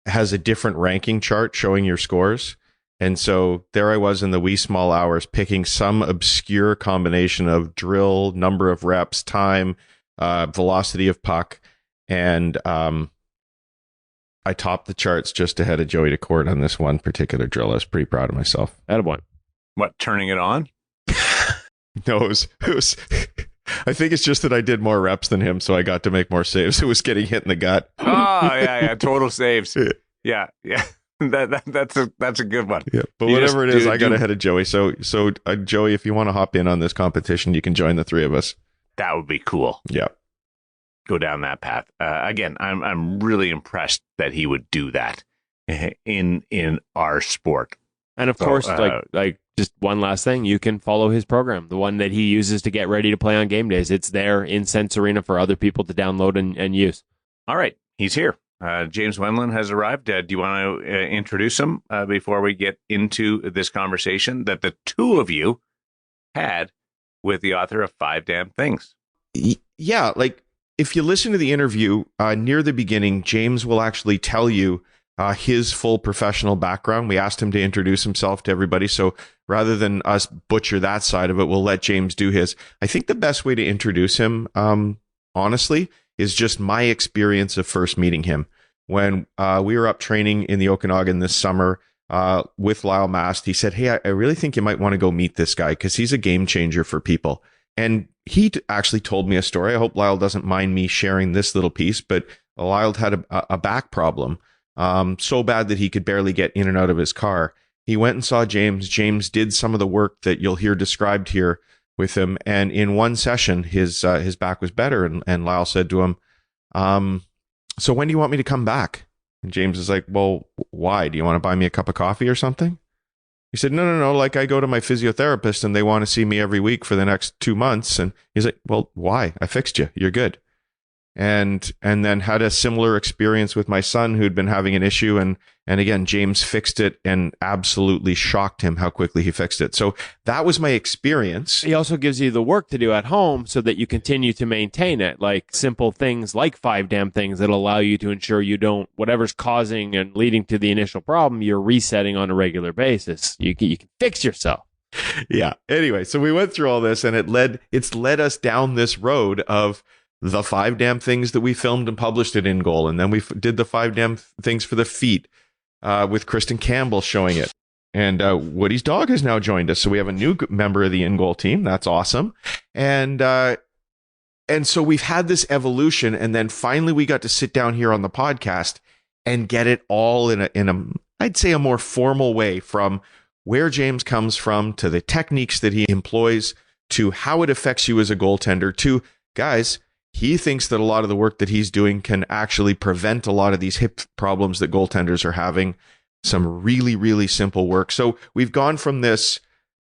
S2: has a different ranking chart showing your scores. And so there I was in the wee small hours picking some obscure combination of drill, number of reps, time, velocity of puck, and I topped the charts just ahead of Joey DeCourt on this one particular drill. I was pretty proud of myself.
S3: Attaboy.
S1: What, turning it on?
S2: No, it was I think it's just that I did more reps than him, so I got to make more saves. It was getting hit in the gut.
S1: Oh, yeah, total saves. Yeah. That's a good one.
S2: Yeah, but whatever it is, I got ahead of Joey. So Joey, if you want to hop in on this competition, you can join the three of us.
S1: That would be cool.
S2: Yeah,
S1: go down that path. Again, I'm really impressed that he would do that in our sport.
S3: And of course, like just one last thing, you can follow his program, the one that he uses to get ready to play on game days. It's there in Sense Arena for other people to download and use.
S1: All right, he's here. James Wendland has arrived. Do you want to introduce him before we get into this conversation that the two of you had with the author of Five Damn Things?
S2: Yeah, like if you listen to the interview near the beginning, James will actually tell you his full professional background. We asked him to introduce himself to everybody. So rather than us butcher that side of it, we'll let James do his. I think the best way to introduce him, honestly, is just my experience of first meeting him. When we were up training in the Okanagan this summer with Lyle Mast, he said, "Hey, I really think you might want to go meet this guy because he's a game changer for people." And he actually told me a story. I hope Lyle doesn't mind me sharing this little piece, but Lyle had a back problem. So bad that he could barely get in and out of his car. He went and saw James. James did some of the work that you'll hear described here with him. And in one session, his back was better. And Lyle said to him, "So when do you want me to come back?" And James is like, "Well, why? Do you want to buy me a cup of coffee or something?" He said, No. Like I go to my physiotherapist and they want to see me every week for the next 2 months. And he's like, "Well, why? I fixed you. You're good." And then had a similar experience with my son who'd been having an issue. And again, James fixed it and absolutely shocked him how quickly he fixed it. So that was my experience.
S3: He also gives you the work to do at home so that you continue to maintain it. Like simple things like Five Damn Things that allow you to ensure you don't, whatever's causing and leading to the initial problem, you're resetting on a regular basis. You can fix yourself.
S2: Yeah. Anyway, so we went through all this and it's led us down this road of the Five Damn Things that we filmed and published at InGoal. And then we did the Five Damn Things for the feet with Kristen Campbell showing it. And Woody's dog has now joined us. So we have a new member of the InGoal team. That's awesome. And so we've had this evolution. And then finally we got to sit down here on the podcast and get it all in a I'd say a more formal way, from where James comes from to the techniques that he employs to how it affects you as a goaltender to, guys, he thinks that a lot of the work that he's doing can actually prevent a lot of these hip problems that goaltenders are having. Some really, really simple work. So we've gone from this,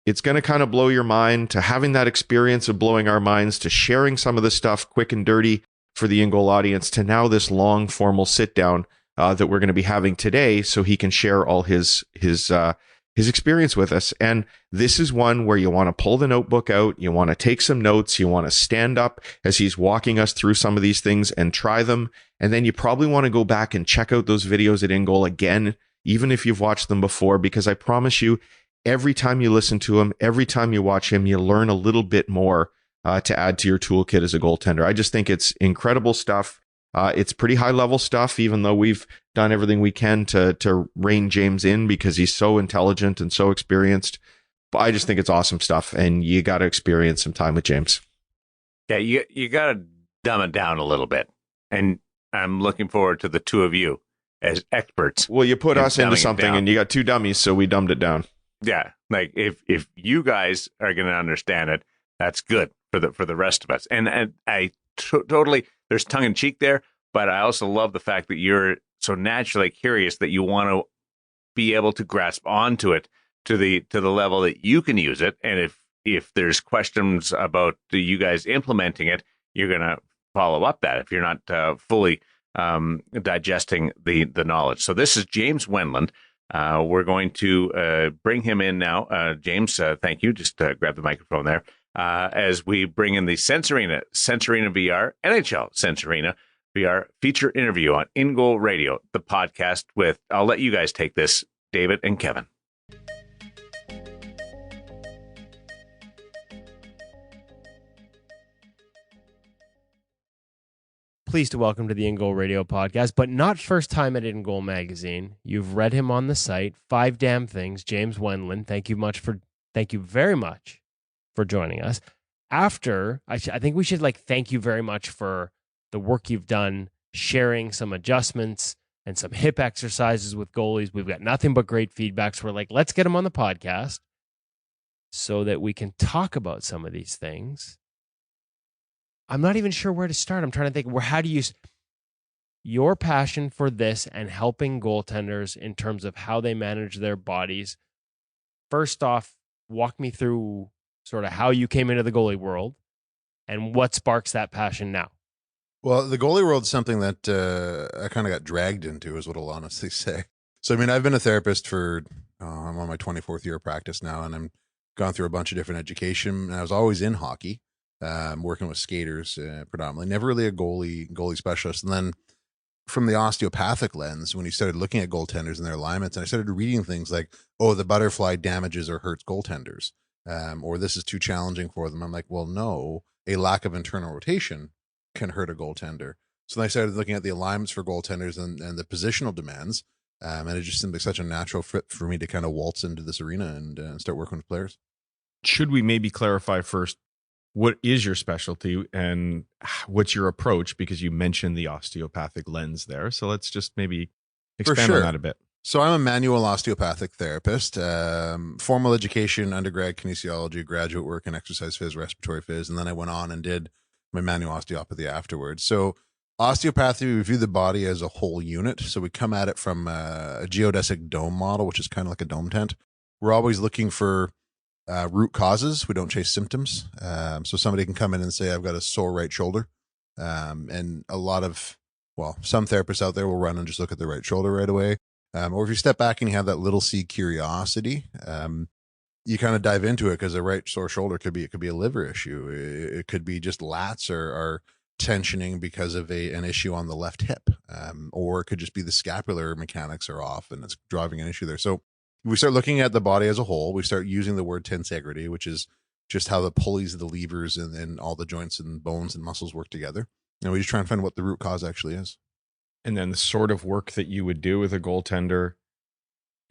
S2: it's going to kind of blow your mind, to having that experience of blowing our minds, to sharing some of the stuff quick and dirty for the InGoal audience, to now this long formal sit down that we're going to be having today so he can share all his experience with us. And this is one where you want to pull the notebook out, you want to take some notes, you want to stand up as he's walking us through some of these things and try them. And then you probably want to go back and check out those videos at InGoal again, even if you've watched them before, because I promise you, every time you listen to him, every time you watch him, you learn a little bit more to add to your toolkit as a goaltender. I just think it's incredible stuff. It's pretty high level stuff, even though we've done everything we can to rein James in because he's so intelligent and so experienced. But I just think it's awesome stuff, and you got to experience some time with James.
S1: Yeah, you got to dumb it down a little bit, and I'm looking forward to the two of you as experts.
S2: Well, you put us into something, and you got two dummies, so we dumbed it down.
S1: Yeah, like if you guys are going to understand it, that's good for the rest of us. And I totally, there's tongue in cheek there, but I also love the fact that you're so naturally curious that you want to be able to grasp onto it to the level that you can use it. And if there's questions about you guys implementing it, you're going to follow up that if you're not fully digesting the knowledge. So this is James Wendland. We're going to bring him in now. James, thank you. Just grab the microphone there. As we bring in the Sense Arena VR, NHL Sense Arena VR feature interview on InGoal Radio, the podcast with, I'll let you guys take this, David and Kevin.
S3: Pleased to welcome to the InGoal Radio Podcast, but not first time at InGoal Magazine. You've read him on the site. 5 damn things. James Wendland. Thank you very much for joining us. After, I think we should thank you very much for the work you've done, sharing some adjustments and some hip exercises with goalies. We've got nothing but great feedback. So we're like, let's get him on the podcast so that we can talk about some of these things. I'm not even sure where to start. I'm trying to think, how do you, your passion for this and helping goaltenders in terms of how they manage their bodies. First off, walk me through sort of how you came into the goalie world and what sparks that passion now.
S5: Well, the goalie world is something that I kind of got dragged into, is what I'll honestly say. So, I mean, I've been a therapist for, I'm on my 24th year of practice now, and I'm gone through a bunch of different education. And I was always in hockey, working with skaters predominantly, never really a goalie specialist. And then from the osteopathic lens, when you started looking at goaltenders and their alignments, and I started reading things like, oh, the butterfly damages or hurts goaltenders, or this is too challenging for them. I'm like, well, no, a lack of internal rotation can hurt a goaltender. So then I started looking at the alignments for goaltenders and the positional demands. And it just seemed like such a natural fit for me to kind of waltz into this arena and start working with players.
S2: Should we maybe clarify first, what is your specialty and what's your approach? Because you mentioned the osteopathic lens there. So let's just maybe expand on that a bit.
S5: So I'm a manual osteopathic therapist, formal education, undergrad kinesiology, graduate work in exercise phys, respiratory phys. And then I went on and did my manual osteopathy afterwards. So osteopathy, we view the body as a whole unit. So we come at it from a geodesic dome model, which is kind of like a dome tent. We're always looking for root causes. We don't chase symptoms. So somebody can come in and say, I've got a sore right shoulder. And some therapists out there will run and just look at the right shoulder right away. Or if you step back and you have that little C curiosity, you kind of dive into it, because a right sore shoulder could be a liver issue. It could be just lats are tensioning because of an issue on the left hip, or it could just be the scapular mechanics are off and it's driving an issue there. So we start looking at the body as a whole. We start using the word tensegrity, which is just how the pulleys, the levers, and all the joints and bones and muscles work together. And we just try and find what the root cause actually is.
S2: And then the sort of work that you would do with a goaltender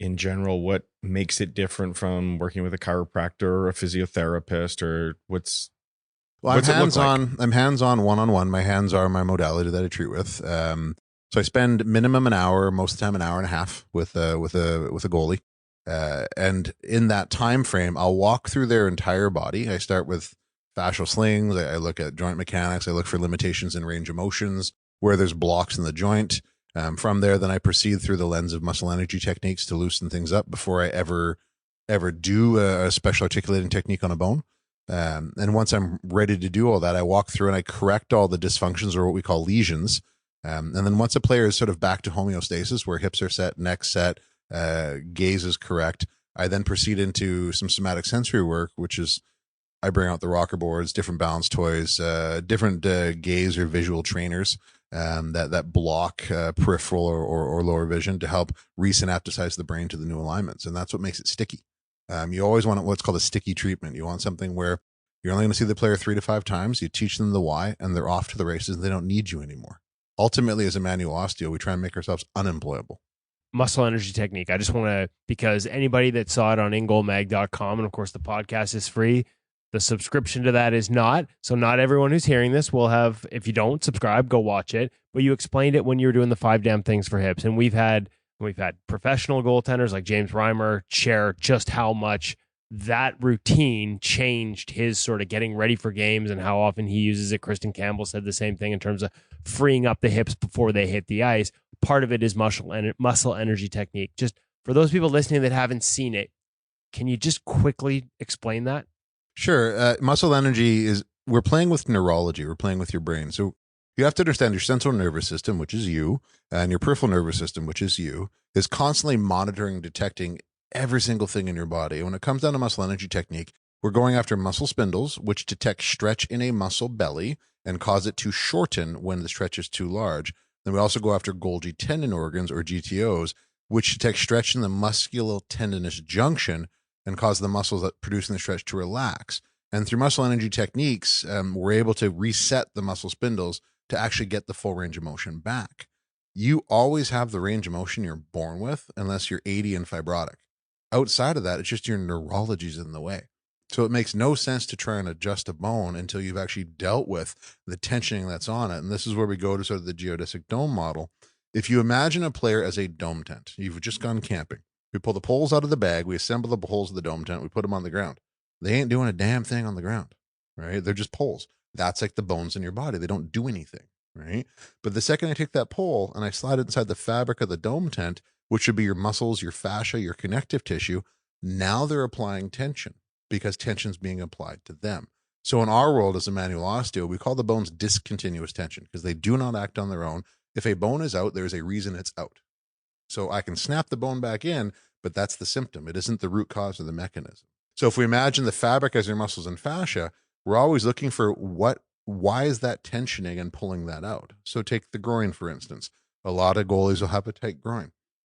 S2: in general, what makes it different from working with a chiropractor or a physiotherapist, or what's
S5: I'm hands-on one-on-one. My hands are my modality that I treat with. So I spend minimum an hour, most of the time an hour and a half with a goalie. And in that time frame, I'll walk through their entire body. I start with fascial slings. I look at joint mechanics. I look for limitations in range of motions, where there's blocks in the joint. From there, then I proceed through the lens of muscle energy techniques to loosen things up before I ever do a special articulating technique on a bone. And once I'm ready to do all that, I walk through and I correct all the dysfunctions, or what we call lesions. And then once a player is sort of back to homeostasis, where hips are set, neck set, gaze is correct, I then proceed into some somatic sensory work, which is I bring out the rocker boards, different balance toys, different gaze or visual trainers that block peripheral or lower vision to help resynapticize the brain to the new alignments. And that's what makes it sticky. You always want what's called a sticky treatment. You want something where you're only going to see the player 3 to 5 times. You teach them the why, and they're off to the races, and they don't need you anymore. Ultimately, as a manual osteo, we try and make ourselves unemployable.
S3: Muscle energy technique. I just want to, because anybody that saw it on ingoalmag.com, and of course the podcast is free, the subscription to that is not. So not everyone who's hearing this will have, if you don't subscribe, go watch it. But you explained it when you were doing the 5 damn things for hips. And we've had professional goaltenders like James Reimer share just how much that routine changed his sort of getting ready for games and how often he uses it. Kristen Campbell said the same thing in terms of freeing up the hips before they hit the ice. Part of it is muscle energy technique. Just for those people listening that haven't seen it, can you just quickly explain that?
S5: Sure. Muscle energy is, we're playing with neurology. We're playing with your brain. So you have to understand your central nervous system, which is you, and your peripheral nervous system, which is you, is constantly monitoring and detecting every single thing in your body. When it comes down to muscle energy technique, we're going after muscle spindles, which detect stretch in a muscle belly and cause it to shorten when the stretch is too large. Then we also go after Golgi tendon organs, or GTOs, which detect stretch in the musculotendinous junction and cause the muscles that producing the stretch to relax. And through muscle energy techniques, we're able to reset the muscle spindles to actually get the full range of motion back. You always have the range of motion you're born with unless you're 80 and fibrotic. Outside of that, it's just your neurology's in the way. So it makes no sense to try and adjust a bone until you've actually dealt with the tensioning that's on it. And this is where we go to sort of the geodesic dome model. If you imagine a player as a dome tent, you've just gone camping. We pull the poles out of the bag, we assemble the poles of the dome tent, we put them on the ground. They ain't doing a damn thing on the ground, right? They're just poles. That's like the bones in your body. They don't do anything, right? But the second I take that pole and I slide it inside the fabric of the dome tent, which would be your muscles, your fascia, your connective tissue, now they're applying tension because tension's being applied to them. So in our world as a manual osteo, we call the bones discontinuous tension because they do not act on their own. If a bone is out, there's a reason it's out. So I can snap the bone back in, but that's the symptom. It isn't the root cause of the mechanism. So if we imagine the fabric as your muscles and fascia, we're always looking for why is that tensioning and pulling that out? So take the groin, for instance. A lot of goalies will have a tight groin.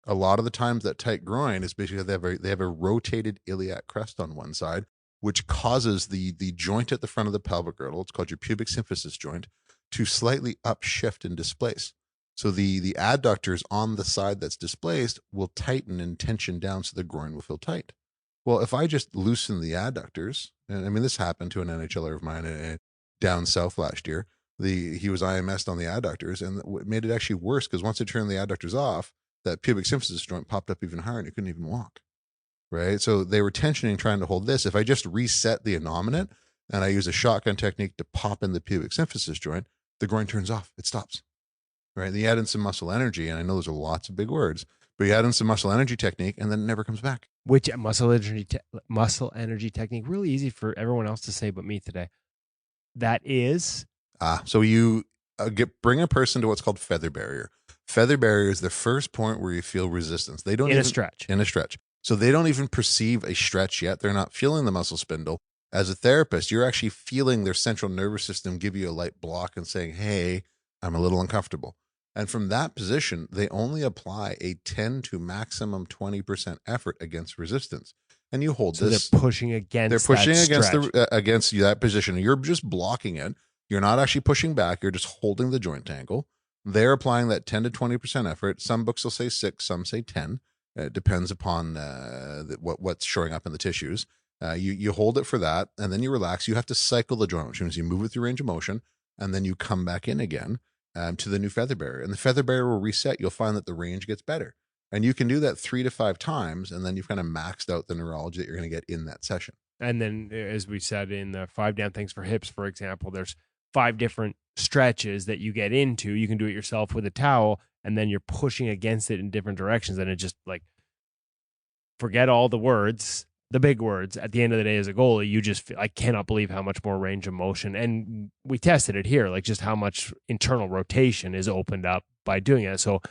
S5: A lot of the times that tight groin is basically they have a rotated iliac crest on one side, which causes the joint at the front of the pelvic girdle, it's called your pubic symphysis joint, to slightly upshift and displace. So the adductors on the side that's displaced will tighten and tension down so the groin will feel tight. Well, if I just loosen the adductors, and I mean, this happened to an NHLer of mine down south last year. He was IMS'd on the adductors, and it made it actually worse because once I turned the adductors off, that pubic symphysis joint popped up even higher and you couldn't even walk, right? So they were tensioning, trying to hold this. If I just reset the innominate and I use a shotgun technique to pop in the pubic symphysis joint, the groin turns off. It stops, right? And you add in some muscle energy, and I know those are lots of big words, but you add in some muscle energy technique and then it never comes back.
S3: Which muscle energy technique, really easy for everyone else to say but me today. That is?
S5: So you bring a person to what's called feather barrier. Feather barrier is the first point where you feel resistance. They don't
S3: in a stretch.
S5: So they don't even perceive a stretch yet. They're not feeling the muscle spindle. As a therapist, you're actually feeling their central nervous system give you a light block and saying, hey, I'm a little uncomfortable. And from that position, they only apply a 10 to maximum 20% effort against resistance. And you hold this.
S3: They're pushing against
S5: against that position. You're just blocking it. You're not actually pushing back. You're just holding the joint angle. They're applying that 10 to 20% effort. Some books will say 6, some say 10. It depends upon what's showing up in the tissues. You hold it for that, and then you relax. You have to cycle the joint, which means you move with your range of motion, and then you come back in again to the new feather barrier. And the feather barrier will reset. You'll find that the range gets better. And you can do that 3 to 5 times, and then you've kind of maxed out the neurology that you're going to get in that session.
S3: And then, as we said in the 5 Damn Things for Hips, for example, there's 5 different stretches that you get into. You can do it yourself with a towel, and then you're pushing against it in different directions. And it just like, forget all the words, the big words. At the end of the day, as a goalie, you just feel, I cannot believe how much more range of motion. And we tested it here, like just how much internal rotation is opened up by doing it. So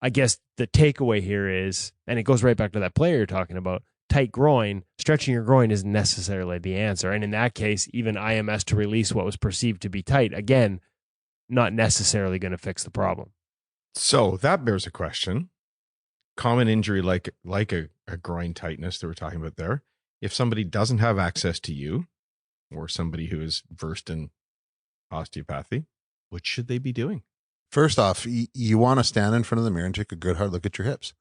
S3: I guess the takeaway here is, and it goes right back to that player you're talking about, tight groin, stretching your groin isn't necessarily the answer. And in that case, even IMS to release what was perceived to be tight, again, not necessarily going to fix the problem.
S2: So that bears a question. Common injury like a groin tightness that we're talking about there. If somebody doesn't have access to you or somebody who is versed in osteopathy, what should they be doing?
S5: First off, you want to stand in front of the mirror and take a good hard look at your hips.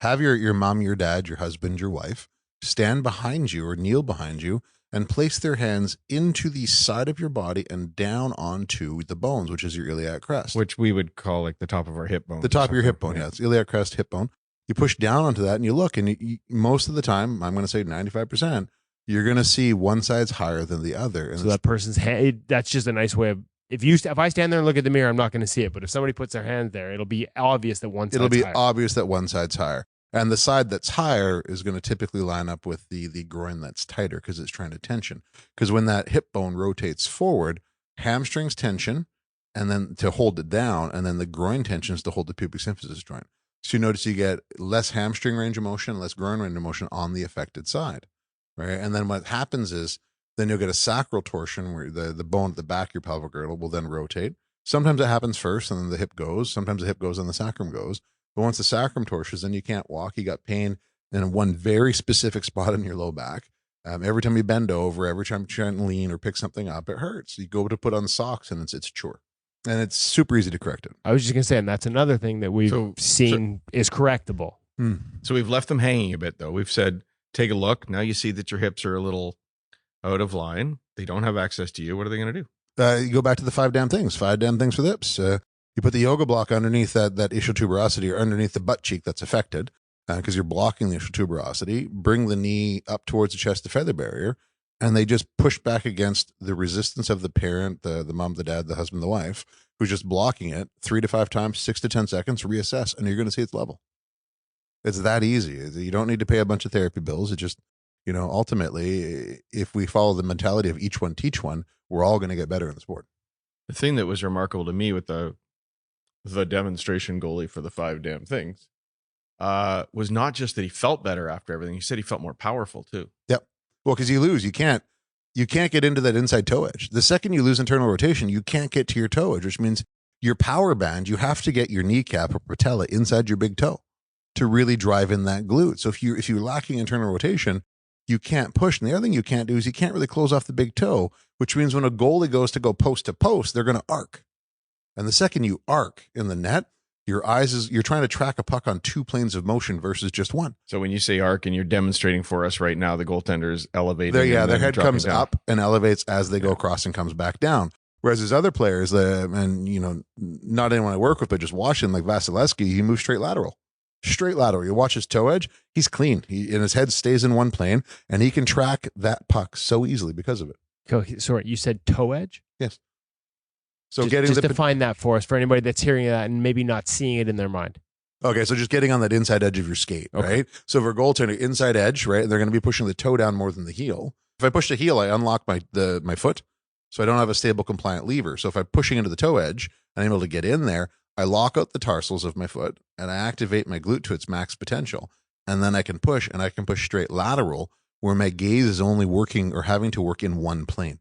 S5: Have your mom, your dad, your husband, your wife stand behind you or kneel behind you and place their hands into the side of your body and down onto the bones, which is your iliac crest.
S2: Which we would call like the top of our hip bone.
S5: The top of your hip bone, yeah. It's iliac crest, hip bone. You push down onto that and you look, and you, most of the time, I'm going to say 95%, you're going to see one side's higher than the other. And
S3: so that person's hand, that's just a nice way of, if I stand there and look at the mirror, I'm not going to see it. But if somebody puts their hand there, it'll be obvious that one side's higher.
S5: It'll be obvious that one side's higher. And the side that's higher is going to typically line up with the groin that's tighter because it's trying to tension. Because when that hip bone rotates forward, hamstrings tension, and then to hold it down, and then the groin tensions to hold the pubic symphysis joint. So you notice you get less hamstring range of motion, less groin range of motion on the affected side, right? And then what happens is then you'll get a sacral torsion where the bone at the back of your pelvic girdle will then rotate. Sometimes it happens first and then the hip goes. Sometimes the hip goes and the sacrum goes. But once the sacrum torsions, then you can't walk. You got pain in one very specific spot in your low back. Every time you bend over, every time you try and lean or pick something up, it hurts. You go to put on socks and it's a chore. And it's super easy to correct it.
S3: I was just going to say, and that's another thing that we've seen is correctable.
S2: So we've left them hanging a bit, though. We've said, take a look. Now you see that your hips are a little out of line. They don't have access to you. What are they going to do?
S5: You go back to the 5 damn things. 5 damn things for the hips. You put the yoga block underneath that ischial tuberosity, or underneath the butt cheek that's affected, because you're blocking the ischial tuberosity. Bring the knee up towards the chest to feather barrier, and they just push back against the resistance of the parent, the mom, the dad, the husband, the wife, who's just blocking it 3 to 5 times, 6 to 10 seconds, reassess, and you're going to see it's level. It's that easy. You don't need to pay a bunch of therapy bills. It just, ultimately, if we follow the mentality of each one, teach one, we're all going to get better in the sport.
S2: The thing that was remarkable to me with the demonstration goalie for the 5 damn things was not just that he felt better after everything. He said he felt more powerful too.
S5: Yep. Well, because you lose, you can't get into that inside toe edge. The second you lose internal rotation, you can't get to your toe edge, which means your power band, you have to get your kneecap or patella inside your big toe to really drive in that glute. So if you're lacking internal rotation, you can't push. And the other thing you can't do is you can't really close off the big toe, which means when a goalie goes to go post to post, they're going to arc. And the second you arc in the net, you're trying to track a puck on 2 planes of motion versus just one.
S2: So when you say arc, and you're demonstrating for us right now, the goaltender is elevating.
S5: Their head comes up and elevates as they go across and comes back down. Whereas there's other players that, and not anyone I work with, but just watching, like Vasilevsky, he moves straight lateral. You watch his toe edge, he's clean. And his head stays in one plane, and he can track that puck so easily because of it.
S3: Okay, sorry, you said toe edge?
S5: Yes. So
S3: just define that for us, for anybody that's hearing that and maybe not seeing it in their mind.
S5: Okay, so just getting on that inside edge of your skate, right? So for a goaltender, inside edge, right? They're going to be pushing the toe down more than the heel. If I push the heel, I unlock my foot, so I don't have a stable compliant lever. So if I'm pushing into the toe edge and I'm able to get in there, I lock out the tarsals of my foot and I activate my glute to its max potential. And then I can push straight lateral, where my gaze is only working or having to work in one plane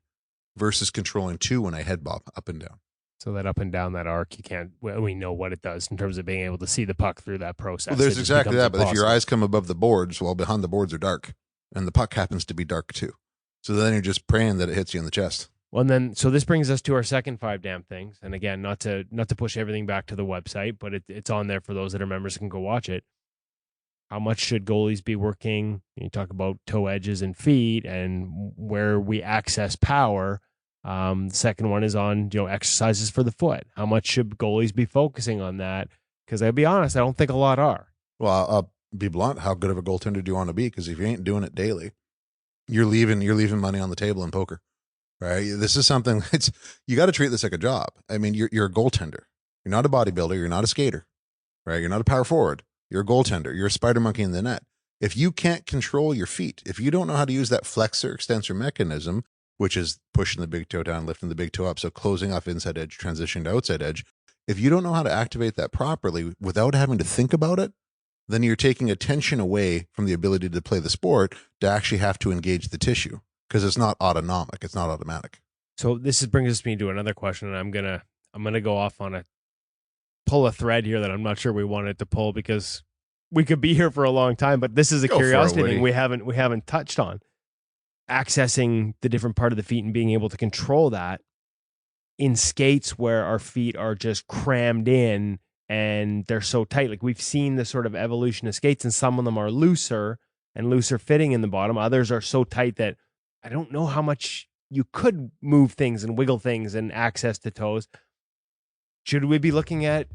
S5: versus controlling 2 when I head bob up and down.
S3: So that up and down, that arc, we know what it does in terms of being able to see the puck through that process.
S5: Well, there's exactly that. But if your eyes come above the boards, well, behind the boards are dark, and the puck happens to be dark too. So then you're just praying that it hits you in the chest.
S3: Well, and then, so this brings us to our second 5 damn things. And again, not to push everything back to the website, but it's on there for those that are members who can go watch it. How much should goalies be working? You talk about toe edges and feet and where we access power. The second one is on, exercises for the foot. How much should goalies be focusing on that? Because I'll be honest, I don't think a lot are.
S5: Well, I'll be blunt. How good of a goaltender do you want to be? Because if you ain't doing it daily, you're leaving money on the table in poker, right? This is something you got to treat this like a job. I mean, you're a goaltender. You're not a bodybuilder. You're not a skater, right? You're not a power forward. You're a goaltender. You're a spider monkey in the net. If you can't control your feet, if you don't know how to use that flexor extensor mechanism, which is pushing the big toe down, lifting the big toe up, so closing off inside edge, transitioning to outside edge, if you don't know how to activate that properly without having to think about it, then you're taking attention away from the ability to play the sport to actually have to engage the tissue, because it's not autonomic. It's not automatic.
S3: So this brings me to another question, and I'm gonna go off on pull a thread here that I'm not sure we wanted to pull, because we could be here for a long time, but this is a curiosity thing we haven't touched on. Accessing the different part of the feet and being able to control that in skates where our feet are just crammed in and they're so tight. Like, we've seen the sort of evolution of skates, and some of them are looser and looser fitting in the bottom. Others are so tight that I don't know how much you could move things and wiggle things and access to toes. Should we be looking at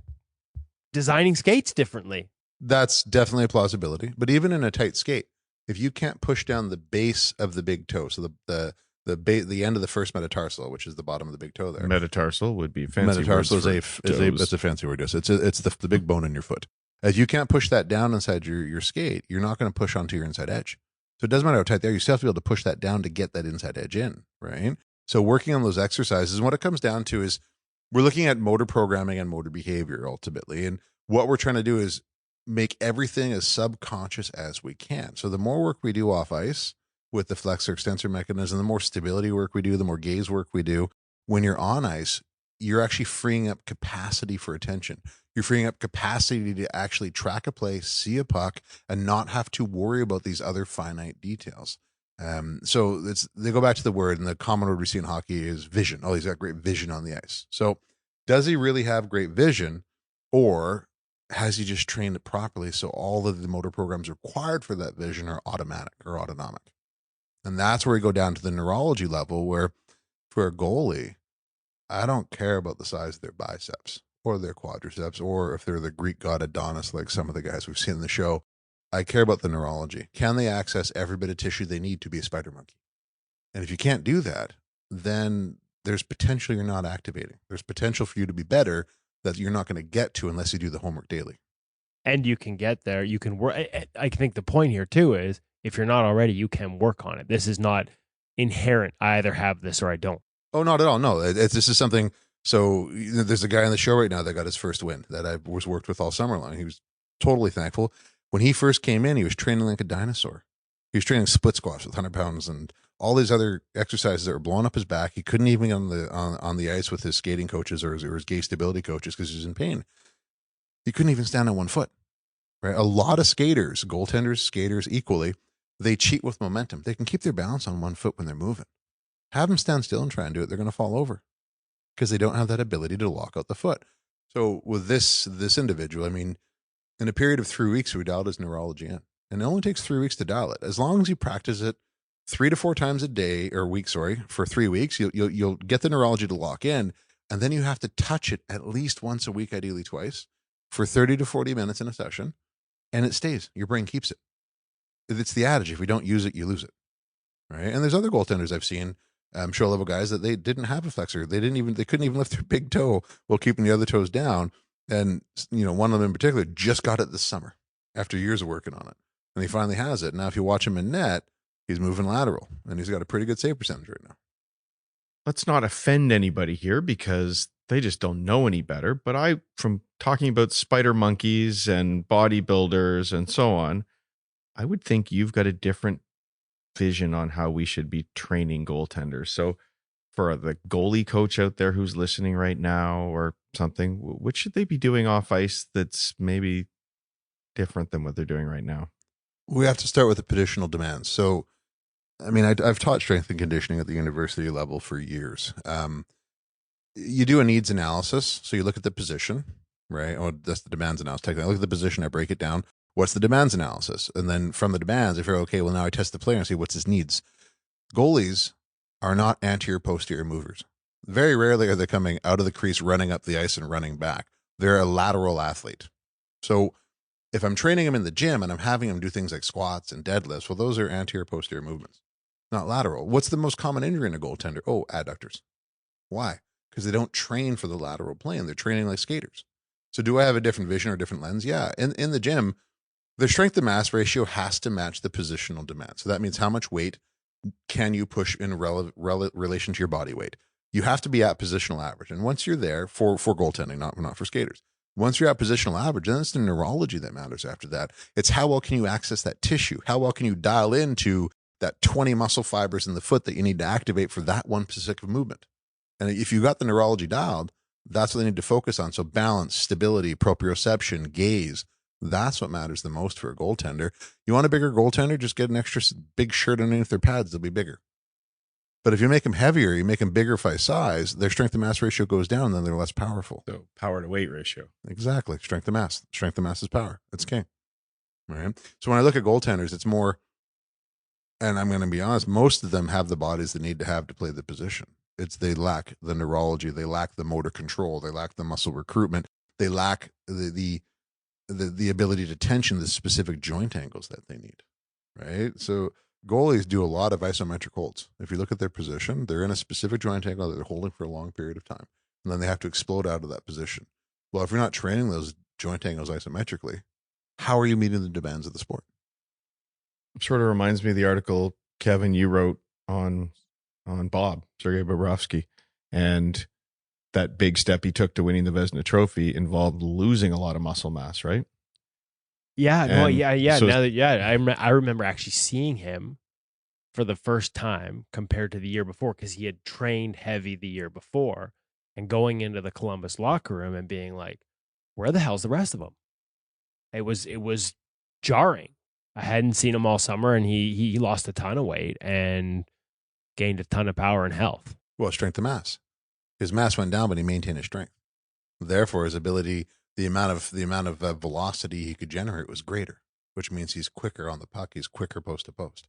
S3: designing skates differently?
S5: That's definitely a plausibility. But even in a tight skate, if you can't push down the base of the big toe, so the end of the first metatarsal, which is the bottom of the big toe there.
S2: Metatarsal would be fancy.
S5: Metatarsal that's a fancy word. Yes, it's the big bone in your foot. If you can't push that down inside your skate, you're not going to push onto your inside edge. So it doesn't matter how tight they are. You still have to be able to push that down to get that inside edge in, right? So working on those exercises, what it comes down to is we're looking at motor programming and motor behavior ultimately. And what we're trying to do is make everything as subconscious as we can. So the more work we do off ice with the flexor extensor mechanism, the more stability work we do, the more gaze work we do, when you're on ice, you're actually freeing up capacity for attention. You're freeing up capacity to actually track a play, see a puck, and not have to worry about these other finite details. So they go back to the word, and the common word we see in hockey is vision. Oh, he's got great vision on the ice. So Does he really have great vision, or has he just trained it properly so all of the motor programs required for that vision are automatic or autonomic? And that's where we go down to the neurology level, where for a goalie, I don't care about the size of their biceps or their quadriceps, or if they're the Greek god Adonis, like some of the guys we've seen in the show. I care about the neurology. Can they access every bit of tissue they need to be a spider monkey? And if you can't do that, then there's potential you're not activating. There's potential for you to be better that you're not going to get to unless you do the homework daily.
S3: And you can get there. You can work. I think the point here too is if you're not already, you can work on it. This is not inherent. I either have this or I don't.
S5: Oh, not at all. No, this is something. So there's a guy on the show right now that got his first win that I was worked with all summer long. He was totally thankful. When he first came in, he was training like a dinosaur. He was training split squats with 100 pounds and all these other exercises that were blowing up his back. He couldn't even get on the ice with his skating coaches or his gait stability coaches because he was in pain. He couldn't even stand on one foot. Right? A lot of skaters, goaltenders, skaters equally, they cheat with momentum. They can keep their balance on one foot when they're moving. Have them stand still and try and do it. They're going to fall over because they don't have that ability to lock out the foot. So with this individual, I mean, in a period of 3 weeks, we dialed his neurology in. And it only takes 3 weeks to dial it. As long as you practice it 3 to 4 times a day or week, for 3 weeks, you'll get the neurology to lock in. And then you have to touch it at least once a week, ideally twice, for 30 to 40 minutes in a session. And it stays. Your brain keeps it. It's the adage. If you don't use it, you lose it. Right. And there's other goaltenders I've seen, show level guys, that they didn't have a flexor. They couldn't even lift their big toe while keeping the other toes down. And, one of them in particular just got it this summer after years of working on it. And he finally has it. Now, if you watch him in net, he's moving lateral and he's got a pretty good save percentage right now.
S2: Let's not offend anybody here because they just don't know any better. But from talking about spider monkeys and bodybuilders and so on, I would think you've got a different vision on how we should be training goaltenders. So for the goalie coach out there who's listening right now or something, what should they be doing off ice that's maybe different than what they're doing right now?
S5: We have to start with the positional demands. So, I mean, I've taught strength and conditioning at the university level for years. You do a needs analysis. So you look at the position, right? Oh, that's the demands analysis. Technically, I look at the position, I break it down. What's the demands analysis? And then from the demands, if you're okay, well, now I test the player and see what's his needs. Goalies are not anterior posterior movers. Very rarely are they coming out of the crease, running up the ice and running back. They're a lateral athlete. So if I'm training them in the gym and I'm having them do things like squats and deadlifts, well, those are anterior posterior movements, not lateral. What's the most common injury in a goaltender? Oh, adductors. Why? Because they don't train for the lateral plane. They're training like skaters. So do I have a different vision or a different lens? Yeah. In the gym, the strength to mass ratio has to match the positional demand. So that means how much weight can you push in relation to your body weight? You have to be at positional average. And once you're there for goaltending, not for skaters, once you're at positional average, then it's the neurology that matters after that. It's how well can you access that tissue? How well can you dial into that 20 muscle fibers in the foot that you need to activate for that one specific movement? And if you got the neurology dialed, that's what they need to focus on. So balance, stability, proprioception, gaze, that's what matters the most for a goaltender. You want a bigger goaltender? Just get an extra big shirt underneath their pads. They'll be bigger. But if you make them heavier, you make them bigger by size, their strength to mass ratio goes down, and then they're less powerful.
S2: So power to weight ratio.
S5: Exactly. Strength to mass. Strength to mass is power. It's king. All right. So when I look at goaltenders, it's more, and I'm going to be honest, most of them have the bodies they need to have to play the position. They lack the neurology. They lack the motor control. They lack the muscle recruitment. They lack the ability to tension the specific joint angles that they need. Right. So goalies do a lot of isometric holds. If you look at their position, they're in a specific joint angle that they're holding for a long period of time. And then they have to explode out of that position. Well, if you're not training those joint angles isometrically, how are you meeting the demands of the sport?
S2: Sort of reminds me of the article, Kevin, you wrote on Bob, Sergei Bobrovsky. And that big step he took to winning the Vezina Trophy involved losing a lot of muscle mass, right?
S3: Yeah,
S2: and so,
S3: I remember actually seeing him for the first time compared to the year before because he had trained heavy the year before and going into the Columbus locker room and being like, where the hell's the rest of them? It was jarring. I hadn't seen him all summer and he lost a ton of weight and gained a ton of power and health.
S5: Well, strength to mass. His mass went down, but he maintained his strength. Therefore, his ability, the amount of velocity he could generate was greater, which means he's quicker on the puck. He's quicker post to post,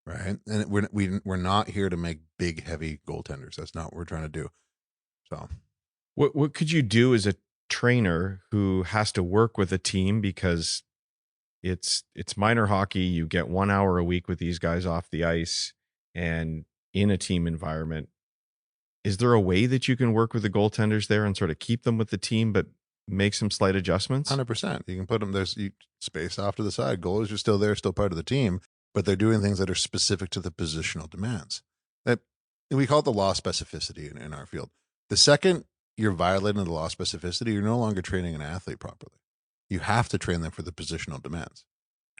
S5: right? And we're not here to make big, heavy goaltenders. That's not what we're trying to do. So,
S2: what could you do as a trainer who has to work with a team because it's minor hockey? You get 1 hour a week with these guys off the ice and in a team environment. Is there a way that you can work with the goaltenders there and sort of keep them with the team, but make some slight adjustments?
S5: 100%. You can put them, there's space off to the side. Goalies are still there, still part of the team, but they're doing things that are specific to the positional demands. That we call it the law of specificity in our field. The second you're violating the law of specificity, you're no longer training an athlete properly. You have to train them for the positional demands.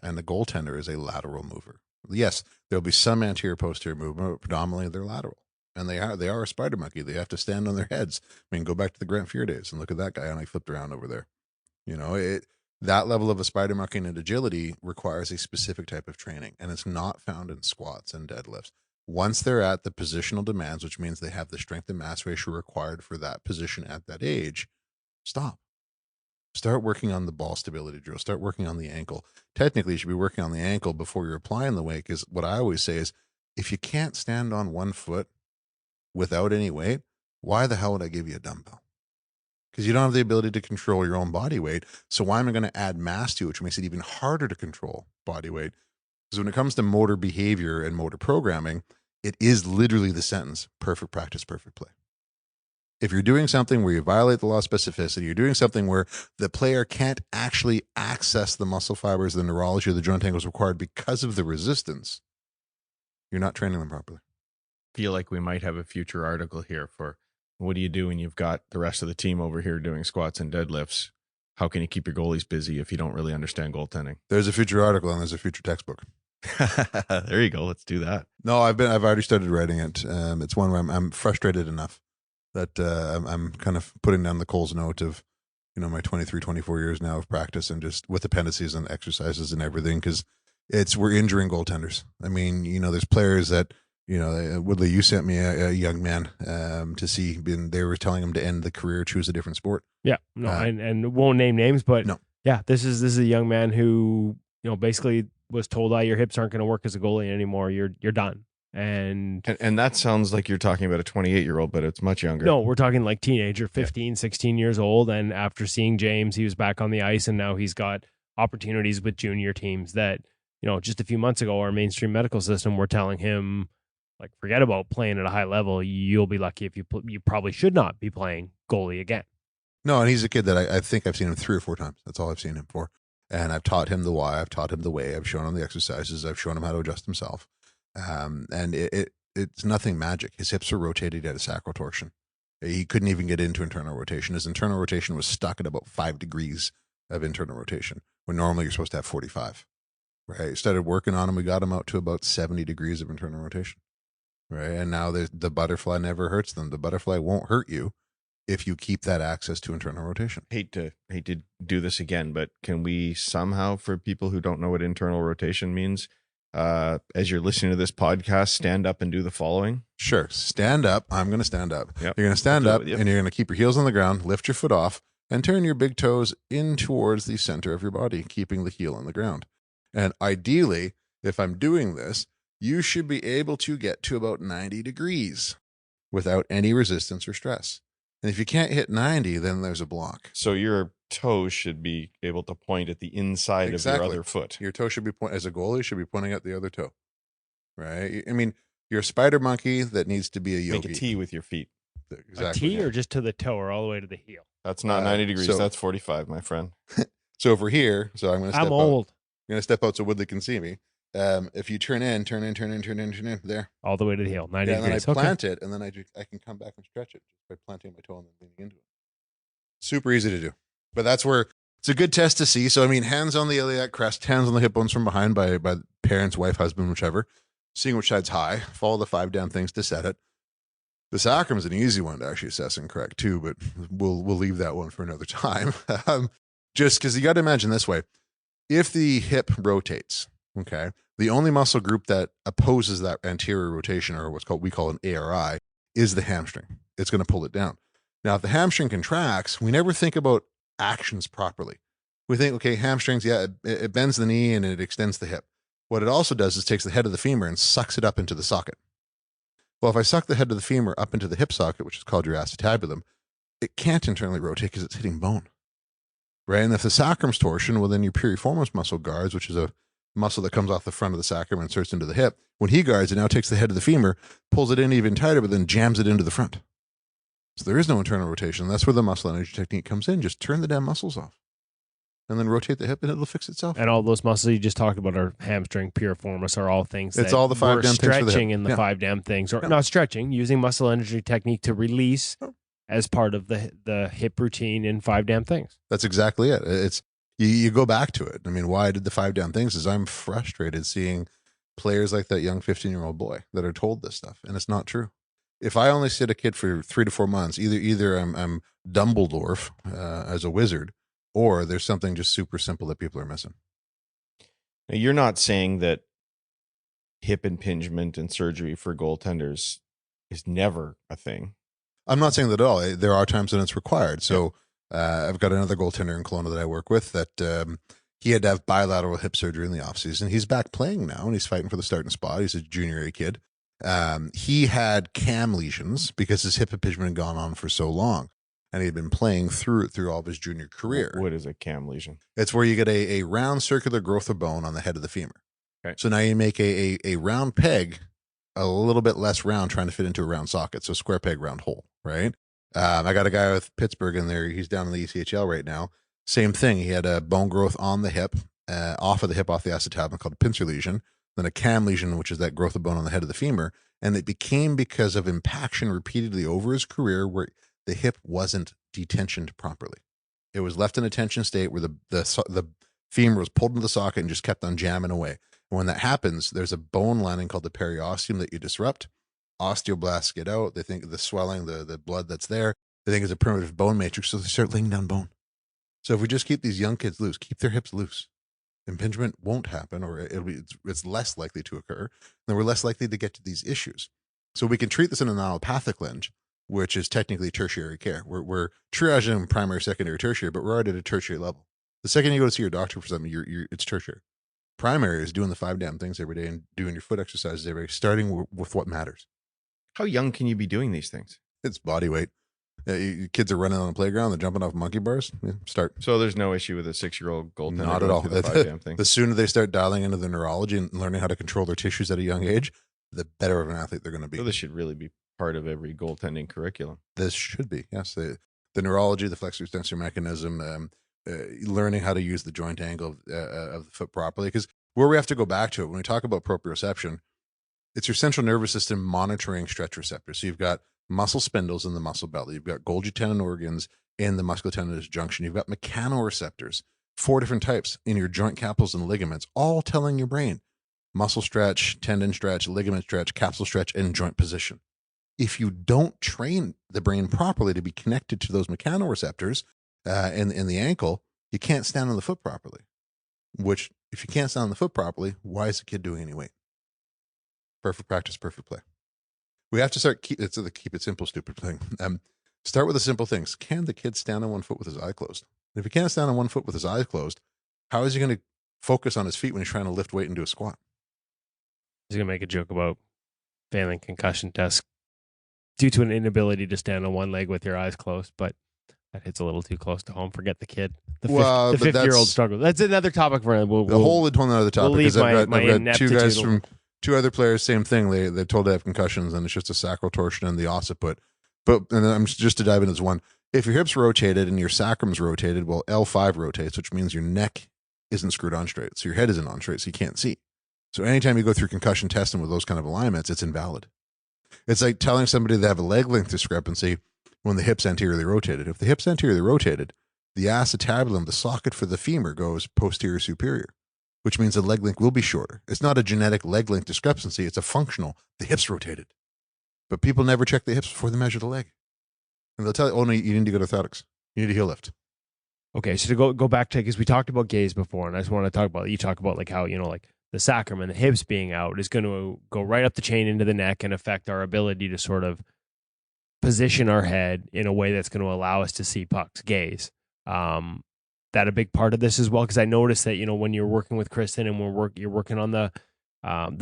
S5: And the goaltender is a lateral mover. Yes, there'll be some anterior posterior movement, but predominantly they're lateral. And they are a spider monkey. They have to stand on their heads. I mean, go back to the Grant Fuhr days and look at that guy, and I flipped around over there. You know, that level of a spider monkey and agility requires a specific type of training, and it's not found in squats and deadlifts. Once they're at the positional demands, which means they have the strength and mass ratio required for that position at that age, stop. Start working on the ball stability drill. Start working on the ankle. Technically, you should be working on the ankle before you're applying the weight, because what I always say is, if you can't stand on one foot without any weight, why the hell would I give you a dumbbell? Because you don't have the ability to control your own body weight. So why am I going to add mass to it, which makes it even harder to control body weight? Because when it comes to motor behavior and motor programming, it is literally the sentence, perfect practice, perfect play. If you're doing something where you violate the law of specificity, you're doing something where the player can't actually access the muscle fibers, the neurology, or the joint angles required because of the resistance, you're not training them properly.
S2: Feel like we might have a future article here for what do you do when you've got the rest of the team over here doing squats and deadlifts? How can you keep your goalies busy if you don't really understand goaltending?
S5: There's a future article and there's a future textbook.
S2: There you go. Let's do that.
S5: No, I've already started writing it. It's one where I'm frustrated enough that I'm kind of putting down the Coles note of, you know, my 23, 24 years now of practice and just with dependencies and exercises and everything, because we're injuring goaltenders. I mean, you know, there's players that, you know, Woodley, you sent me a young man to see, and they were telling him to end the career, choose a different sport.
S4: Yeah, no, and won't name names, but
S5: no.
S4: Yeah, this is a young man who, you know, basically was told, your hips aren't going to work as a goalie anymore. You're done. And
S2: that sounds like you're talking about a 28-year-old, but it's much younger.
S4: No, we're talking like teenager, 15, 16 years old. And after seeing James, he was back on the ice, and now he's got opportunities with junior teams that, you know, just a few months ago, our mainstream medical system were telling him, like, forget about playing at a high level. You'll be lucky if you probably should not be playing goalie again.
S5: No, and he's a kid that I think I've seen him 3 or 4 times. That's all I've seen him for. And I've taught him the why. I've taught him the way. I've shown him the exercises. I've shown him how to adjust himself. And it's nothing magic. His hips are rotated at a sacral torsion. He couldn't even get into internal rotation. His internal rotation was stuck at about 5 degrees of internal rotation, when normally you're supposed to have 45. Right? Started working on him. We got him out to about 70 degrees of internal rotation. Right? And now the butterfly never hurts them. The butterfly won't hurt you if you keep that access to internal rotation.
S2: Hate to do this again, but can we somehow, for people who don't know what internal rotation means, as you're listening to this podcast, stand up and do the following?
S5: Sure. Stand up. I'm going to stand up.
S2: Yep.
S5: You're going to stand up and you're going to keep your heels on the ground, lift your foot off, and turn your big toes in towards the center of your body, keeping the heel on the ground. And ideally, if I'm doing this, you should be able to get to about 90 degrees without any resistance or stress. And if you can't hit 90, then there's a block.
S2: So your toes should be able to point at the inside of your other foot.
S5: Your toe should be as a goalie, should be pointing at the other toe. Right? I mean, you're a spider monkey that needs to be a yogi.
S2: Make a T with your feet.
S5: Exactly.
S4: A T or just to the toe or all the way to the heel?
S2: That's not 90 degrees. That's 45, my friend.
S5: So over here, so I'm going to step out.
S4: I'm old.
S5: I'm going to step out so Woodley can see me. If you turn in, there.
S4: All the way to the heel, 90
S5: degrees.
S4: degrees.
S5: And then I plant it, and then I can come back and stretch it just by planting my toe and then leaning into it. Super easy to do. But that's where it's a good test to see. So, I mean, hands on the iliac crest, hands on the hip bones from behind by parents, wife, husband, whichever. Seeing which side's high. Follow the 5 down things to set it. The sacrum is an easy one to actually assess and correct too, but we'll leave that one for another time. Just because you got to imagine this way. If the hip rotates, okay, the only muscle group that opposes that anterior rotation, or we call an ARI, is the hamstring. It's going to pull it down. Now, if the hamstring contracts, we never think about actions properly. We think, okay, hamstrings, yeah, it bends the knee and it extends the hip. What it also does is takes the head of the femur and sucks it up into the socket. Well, if I suck the head of the femur up into the hip socket, which is called your acetabulum, it can't internally rotate because it's hitting bone, right? And if the sacrum's torsion, well, then your piriformis muscle guards, which is a muscle that comes off the front of the sacrum and inserts into the hip. When he guards, it now takes the head of the femur, pulls it in even tighter, but then jams it into the front. So there is no internal rotation. That's where the muscle energy technique comes in. Just turn the damn muscles off and then rotate the hip and it'll fix itself.
S3: And all those muscles you just talked about are hamstring, piriformis, are all things
S5: It's
S3: that
S5: all the 5
S3: we're
S5: damn things for the
S3: stretching
S5: hip.
S3: in the
S5: Yeah.
S3: 5 damn things, or
S5: Yeah.
S3: not stretching, using muscle energy technique to release
S5: Oh.
S3: as part of the hip routine in 5 damn things.
S5: That's exactly it. It's you go back to it. I mean, why I did the 5 damn things is I'm frustrated seeing players like that young 15-year-old boy that are told this stuff, and it's not true. If I only sit a kid for 3 to 4 months, either I'm Dumbledore as a wizard, or there's something just super simple that people are missing.
S2: Now, you're not saying that hip impingement and surgery for goaltenders is never a thing.
S5: I'm not saying that at all. There are times when it's required. So I've got another goaltender in Kelowna that I work with that he had to have bilateral hip surgery in the offseason. He's back playing now, and he's fighting for the starting spot. He's a junior A kid. He had cam lesions because his hip impingement had gone on for so long, and he had been playing through all of his junior career.
S2: What is a cam lesion?
S5: It's where you get a round circular growth of bone on the head of the femur.
S2: Okay.
S5: So now you make a round peg a little bit less round, trying to fit into a round socket. So square peg, round hole, right? I got a guy with Pittsburgh in there. He's down in the ECHL right now. Same thing. He had a bone growth on the hip, off of the hip, off the acetabulum, called a pincer lesion. Then a cam lesion, which is that growth of bone on the head of the femur. And it became because of impaction repeatedly over his career where the hip wasn't detensioned properly. It was left in a tension state where the femur was pulled into the socket and just kept on jamming away. And when that happens, there's a bone lining called the periosteum that you disrupt. Osteoblasts get out. They think the swelling, the blood that's there, they think it's a primitive bone matrix, so they start laying down bone. So if we just keep these young kids loose, keep their hips loose, impingement won't happen, or it's less likely to occur, then we're less likely to get to these issues. So we can treat this in an allopathic lens, which is technically tertiary care. We're triaging primary, secondary, tertiary, but we're already at a tertiary level. The second you go to see your doctor for something, it's tertiary. Primary is doing the 5 damn things every day and doing your foot exercises every day, starting with what matters.
S2: How young can you be doing these things?
S5: It's body weight. Kids are running on the playground, they're jumping off monkey bars. Start.
S2: So there's no issue with a 6-year-old goaltender.
S5: Not at all.
S2: The 5 damn thing.
S5: The sooner they start dialing into the neurology and learning how to control their tissues at a young age, the better of an athlete they're going to be.
S2: So this should really be part of every goaltending curriculum.
S5: This should be, yes. The neurology, the flexor extensor mechanism, learning how to use the joint angle of the foot properly. Because where we have to go back to it, when we talk about proprioception, it's your central nervous system monitoring stretch receptors. So you've got muscle spindles in the muscle belly. You've got Golgi tendon organs in the musculotendinous junction. You've got mechanoreceptors, 4 different types in your joint capsules and ligaments, all telling your brain muscle stretch, tendon stretch, ligament stretch, capsule stretch, and joint position. If you don't train the brain properly to be connected to those mechanoreceptors in the ankle, you can't stand on the foot properly. Which, if you can't stand on the foot properly, why is the kid doing any weight? Perfect practice, perfect play. We have to start keep it simple, stupid thing. Start with the simple things. Can the kid stand on one foot with his eye closed? And if he can't stand on one foot with his eyes closed, how is he going to focus on his feet when he's trying to lift weight and do a squat?
S3: I was going to make a joke about failing concussion tests due to an inability to stand on one leg with your eyes closed, but that hits a little too close to home. Forget the kid. The 50-year-old struggle. That's another topic for
S5: whole other topic.
S3: We'll leave
S5: I've got 2
S3: ineptitude
S5: guys from 2 other players, same thing. They're told to have concussions, and it's just a sacral torsion in the occiput. But and I'm just to dive into this one. If your hip's rotated and your sacrum's rotated, well, L5 rotates, which means your neck isn't screwed on straight. So your head isn't on straight, so you can't see. So anytime you go through concussion testing with those kind of alignments, it's invalid. It's like telling somebody they have a leg length discrepancy when the hip's anteriorly rotated. If the hip's anteriorly rotated, the acetabulum, the socket for the femur, goes posterior superior, which means the leg length will be shorter. It's not a genetic leg length discrepancy. It's a functional. The hip's rotated. But people never check the hips before they measure the leg. And they'll tell you, oh, no, you need to go to orthotics. You need a heel lift.
S3: Okay, so to go back to, because we talked about gaze before, and I just want to talk about, you talk about like how, like the sacrum and the hips being out is going to go right up the chain into the neck and affect our ability to sort of position our head in a way that's going to allow us to see pucks gaze. That a big part of this as well, because I noticed that, when you're working with Kristen and you're working on the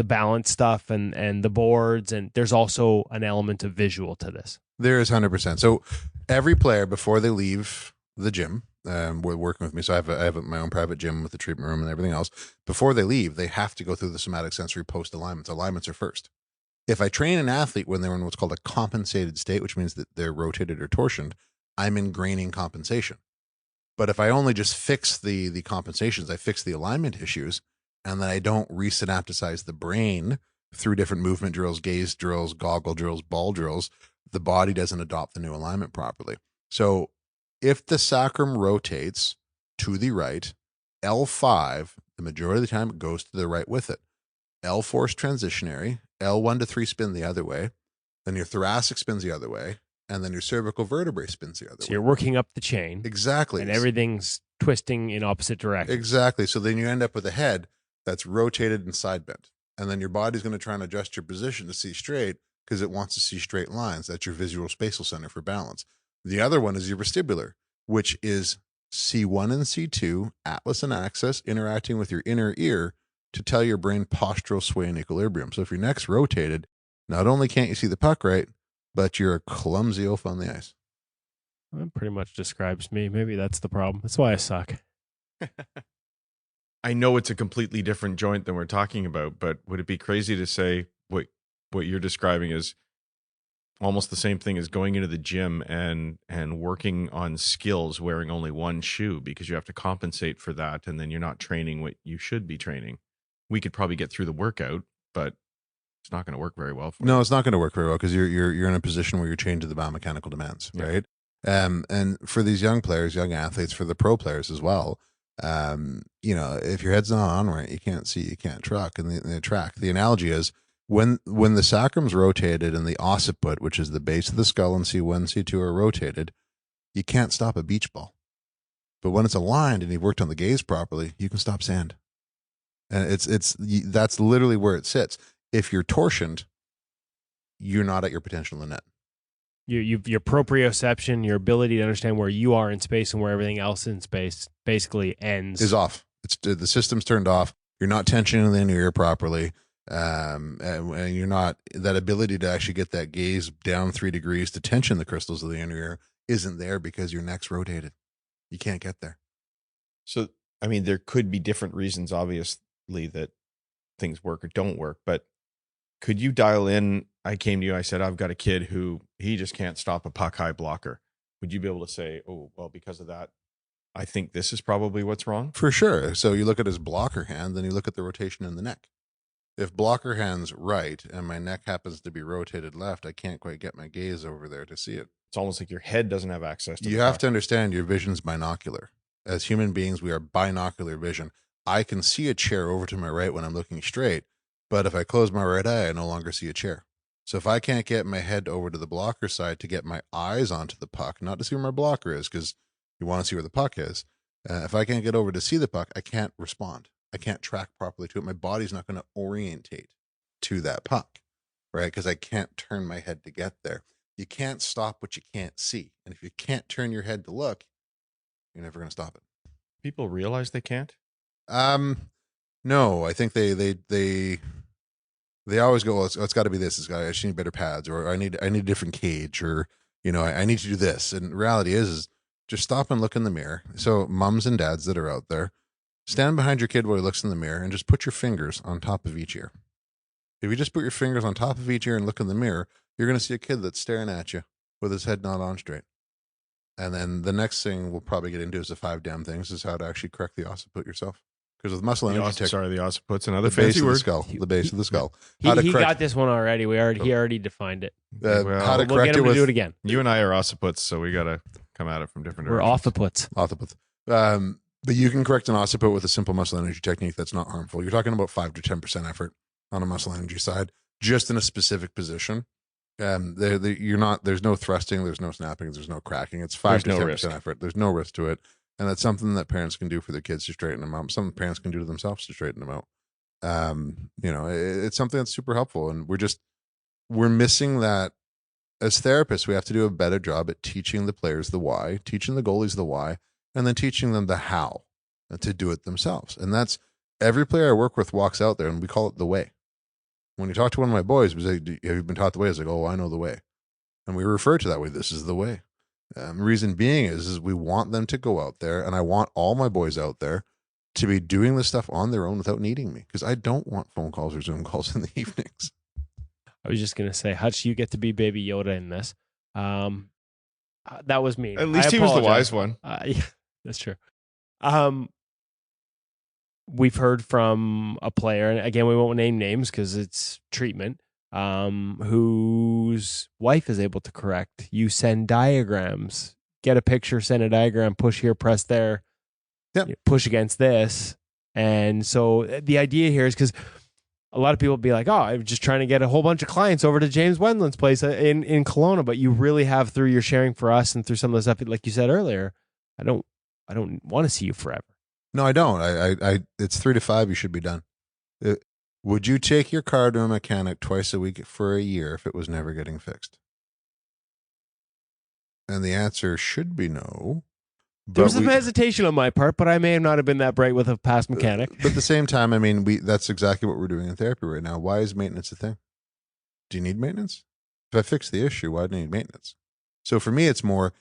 S3: balance stuff and the boards, and there's also an element of visual to this.
S5: There is 100%. So every player, before they leave the gym, we're working with me. So I have my own private gym with the treatment room and everything else. Before they leave, they have to go through the somatic sensory post alignments. Alignments are first. If I train an athlete when they're in what's called a compensated state, which means that they're rotated or torsioned, I'm ingraining compensation. But if I only just fix the compensations, I fix the alignment issues, and then I don't resynapticize the brain through different movement drills, gaze drills, goggle drills, ball drills, the body doesn't adopt the new alignment properly. So if the sacrum rotates to the right, L5, the majority of the time it goes to the right with it. L4 is transitionary, L1 to 3 spin the other way, then your thoracic spins the other way, and then your cervical vertebrae spins the other way.
S3: So you're working up the chain.
S5: Exactly.
S3: And everything's twisting in opposite directions.
S5: Exactly. So then you end up with a head that's rotated and side bent. And then your body's going to try and adjust your position to see straight because it wants to see straight lines. That's your visual spatial center for balance. The other one is your vestibular, which is C1 and C2, atlas and axis, interacting with your inner ear to tell your brain postural sway and equilibrium. So if your neck's rotated, not only can't you see the puck right, but you're a clumsy oaf on the ice.
S3: That pretty much describes me. Maybe that's the problem. That's why I suck.
S2: I know it's a completely different joint than we're talking about, but would it be crazy to say what you're describing is almost the same thing as going into the gym and working on skills wearing only one shoe because you have to compensate for that, and then you're not training what you should be training? We could probably get through the workout, but it's not going to work very well for you.
S5: No, it's not going to work very well because you're in a position where you're chained to the biomechanical demands, right? And for these young players, young athletes, for the pro players as well, if your head's not on right, you can't see, you can't track. And the track. The analogy is when the sacrum's rotated and the occiput, which is the base of the skull, and C1, C2 are rotated, you can't stop a beach ball. But when it's aligned and you've worked on the gaze properly, you can stop sand. And that's literally where it sits. If you're torsioned, you're not at your potential in the net.
S3: Your proprioception, your ability to understand where you are in space and where everything else in space basically ends.
S5: Is off. The system's turned off. You're not tensioning the inner ear properly. And you're not, that ability to actually get that gaze down 3 degrees to tension the crystals of the inner ear isn't there because your neck's rotated. You can't get there.
S2: So, I mean, there could be different reasons, obviously, that things work or don't work, but could you dial in? I came to you, I said, I've got a kid who he just can't stop a puck high blocker. Would you be able to say, oh, well, because of that, I think this is probably what's wrong?
S5: For sure. So you look at his blocker hand, then you look at the rotation in the neck. If blocker hand's right and my neck happens to be rotated left, I can't quite get my gaze over there to see it.
S2: It's almost like your head doesn't have access to
S5: You have to understand your vision's binocular. As human beings, we are binocular vision. I can see a chair over to my right when I'm looking straight, but if I close my right eye, I no longer see a chair. So if I can't get my head over to the blocker side to get my eyes onto the puck, not to see where my blocker is, because you want to see where the puck is. If I can't get over to see the puck, I can't respond. I can't track properly to it. My body's not going to orientate to that puck, right? Because I can't turn my head to get there. You can't stop what you can't see. And if you can't turn your head to look, you're never going to stop it.
S2: People realize they can't?
S5: No, I think they always go, it's got to be this. I just need better pads, or I need a different cage, or, I need to do this. And reality is just stop and look in the mirror. So moms and dads that are out there, stand behind your kid while he looks in the mirror and just put your fingers on top of each ear. If you just put your fingers on top of each ear and look in the mirror, you're going to see a kid that's staring at you with his head not on straight. And then the next thing we'll probably get into is the 5 damn things, is how to actually correct the occiput yourself. Because with muscle energy,
S2: the occiput's another
S5: the base
S2: fancy
S5: of
S2: word.
S5: the skull, the base of the skull.
S3: He got this one already. He already defined it.
S5: How to
S3: We'll
S5: correct
S3: get
S5: it
S3: him to
S5: with
S3: do it again.
S2: You and I are occiputs, so we got to come at it from different
S3: We're
S2: directions.
S3: off the puts.
S5: occiput. But you can correct an occiput with a simple muscle energy technique that's not harmful. You're talking about 5 to 10% effort on a muscle energy side, just in a specific position. There's no thrusting, there's no snapping, there's no cracking. It's 5 to 10% effort. There's no risk to it. And that's something that parents can do for their kids to straighten them out. Some parents can do to themselves to straighten them out. It's something that's super helpful. And we're missing that as therapists, we have to do a better job at teaching the players the why, teaching the goalies the why, and then teaching them the how to do it themselves. And that's every player I work with walks out there, and we call it the way. When you talk to one of my boys, we say, have you been taught the way? It's like, oh, I know the way. And we refer to that way. This is the way. The reason being is we want them to go out there, and I want all my boys out there to be doing this stuff on their own without needing me, because I don't want phone calls or Zoom calls in the evenings.
S3: I was just going to say, Hutch, you get to be Baby Yoda in this. That was me.
S2: At least he was the wise one.
S3: Yeah, that's true. We've heard from a player, and again, we won't name names because it's treatment, whose wife is able to correct. You send diagrams, get a picture, send a diagram, push here, press there, push against this. And so the idea here is because a lot of people be like, oh, I'm just trying to get a whole bunch of clients over to James Wendland's place in Kelowna, but you really have, through your sharing for us and through some of the stuff, like you said earlier, I don't want to see you forever.
S5: No, I don't. I it's 3 to 5. You should be done. Would you take your car to a mechanic twice a week for a year if it was never getting fixed? And the answer should be no.
S3: There was some hesitation on my part, but I may not have been that bright with a past mechanic.
S5: But at the same time, I mean, that's exactly what we're doing in therapy right now. Why is maintenance a thing? Do you need maintenance? If I fix the issue, why do you need maintenance? So for me, it's more,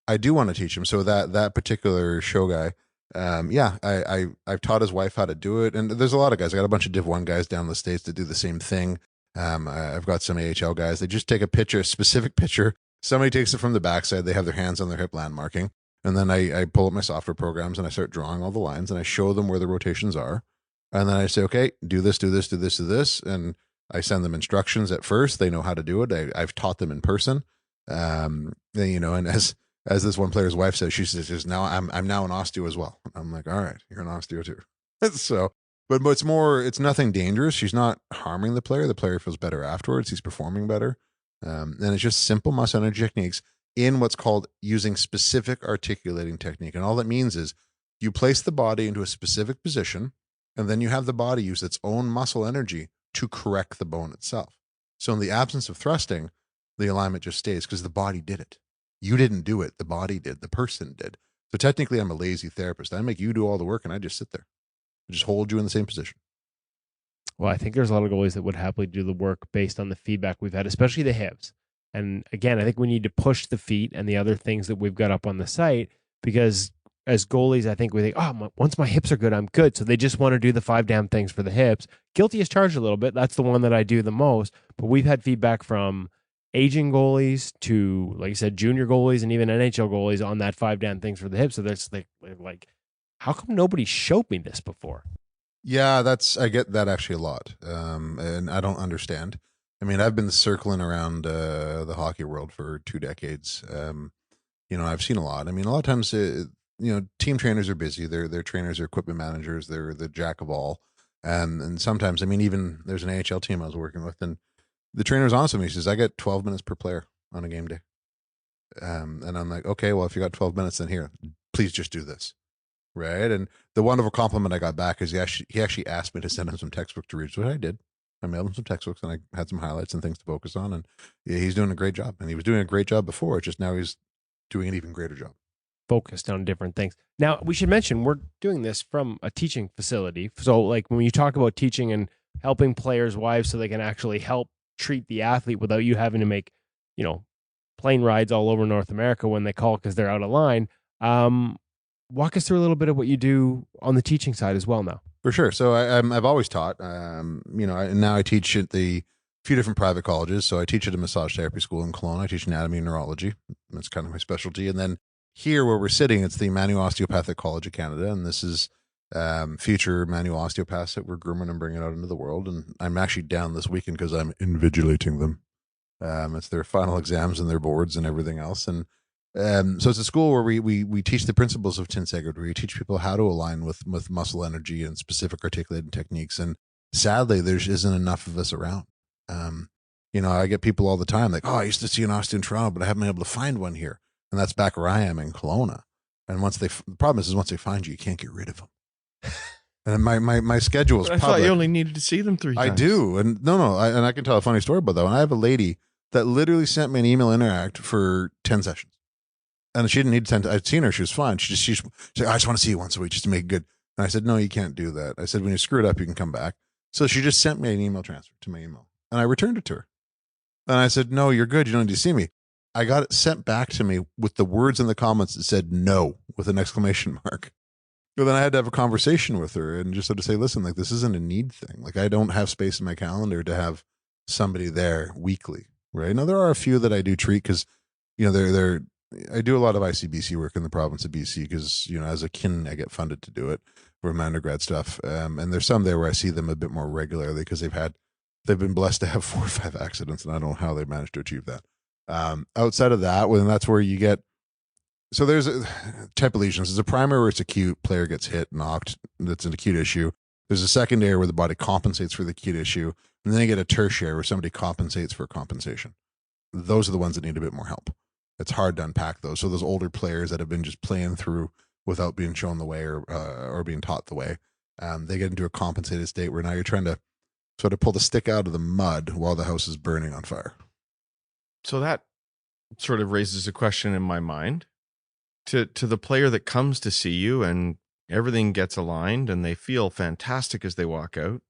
S5: I do want to teach him. So that particular show guy, I've taught his wife how to do it. And there's a lot of guys. I got a bunch of Div 1 guys down in the States that do the same thing. I've got some AHL guys. They just take a specific picture. Somebody takes it from the backside. They have their hands on their hip landmarking. And then I pull up my software programs and I start drawing all the lines and I show them where the rotations are. And then I say, okay, do this, do this, do this, do this. And I send them instructions at first. They know how to do it. I've taught them in person. And as this one player's wife says, she says, now I'm now an osteo as well. I'm like, all right, you're an osteo too. So, but it's nothing dangerous. She's not harming the player. The player feels better afterwards. He's performing better. And it's just simple muscle energy techniques in what's called using specific articulating technique. And all that means is you place the body into a specific position, and then you have the body use its own muscle energy to correct the bone itself. So in the absence of thrusting, the alignment just stays because the body did it. You didn't do it. The body did. The person did. So technically, I'm a lazy therapist. I make you do all the work, and I just sit there. I just hold you in the same position.
S3: Well, I think there's a lot of goalies that would happily do the work based on the feedback we've had, especially the hips. And again, I think we need to push the feet and the other things that we've got up on the site, because as goalies, I think we think, once my hips are good, I'm good. So they just want to do the 5 damn things for the hips. Guilty as charged a little bit. That's the one that I do the most. But we've had feedback from aging goalies to, like I said, junior goalies and even NHL goalies on that 5 damn things for the hips. So that's like, how come nobody showed me this before?
S5: Yeah, I get that actually a lot. And I don't understand. I mean, I've been circling around the hockey world for 2 decades. I've seen a lot. I mean, a lot of times, team trainers are busy. Their trainers are equipment managers. They're the jack of all. And sometimes, I mean, even there's an AHL team I was working with, and the trainer's honest with me. He says, I get 12 minutes per player on a game day. And I'm like, okay, well, if you got 12 minutes, then here, please just do this. Right. And the wonderful compliment I got back is he actually asked me to send him some textbook to read, which I did. I mailed him some textbooks and I had some highlights and things to focus on. And he's doing a great job. And he was doing a great job before. It's just now he's doing an even greater job.
S3: Focused on different things. Now, we should mention we're doing this from a teaching facility. So, like, when you talk about teaching and helping players' wives so they can actually help treat the athlete without you having to make, plane rides all over North America when they call because they're out of line. Walk us through a little bit of what you do on the teaching side as well now.
S5: For sure. So I've always taught, now I teach at a few different private colleges. So I teach at a massage therapy school in Kelowna. I teach anatomy and neurology. That's kind of my specialty. And then here where we're sitting, it's the Manual Osteopathic College of Canada. And this is future manual osteopaths that we're grooming and bringing out into the world. And I'm actually down this weekend because I'm invigilating them. It's their final exams and their boards and everything else. And so it's a school where we teach the principles of Tinsegrid, where we teach people how to align with muscle energy and specific articulated techniques. And sadly, there isn't enough of us around. I get people all the time like, I used to see an osteo in Toronto, but I haven't been able to find one here. And that's back where I am in Kelowna. And the problem is once they find you, you can't get rid of them. And my schedule is public.
S2: I thought you only needed to see them 3 times.
S5: I do. And no, and I can tell a funny story about that one. I have a lady that literally sent me an email interact for 10 sessions. And she didn't need 10. I'd seen her. She was fine. She said, I just want to see you once a week just to make it good. And I said, no, you can't do that. I said, when you screw it up, you can come back. So she just sent me an email transfer to my email. And I returned it to her. And I said, no, you're good. You don't need to see me. I got it sent back to me with the words in the comments that said no with an exclamation mark. But then I had to have a conversation with her and just had to say, listen, like, this isn't a need thing. Like, I don't have space in my calendar to have somebody there weekly, right? Now, there are a few that I do treat because, you know, I do a lot of ICBC work in the province of BC because, you know, as a kin, I get funded to do it for my undergrad stuff. And there's some there where I see them a bit more regularly because they've been blessed to have 4 or 5 accidents, and I don't know how they managed to achieve that. Outside of that, well, that's where you get, so there's a type of lesions. There's a primary where it's acute, player gets hit, knocked, that's an acute issue. There's a secondary where the body compensates for the acute issue. And then you get a tertiary where somebody compensates for compensation. Those are the ones that need a bit more help. It's hard to unpack those. So those older players that have been just playing through without being shown the way or being taught the way, they get into a compensated state where now you're trying to sort of pull the stick out of the mud while the house is burning on fire.
S2: So that sort of raises a question in my mind to the player that comes to see you and everything gets aligned and they feel fantastic as they walk out.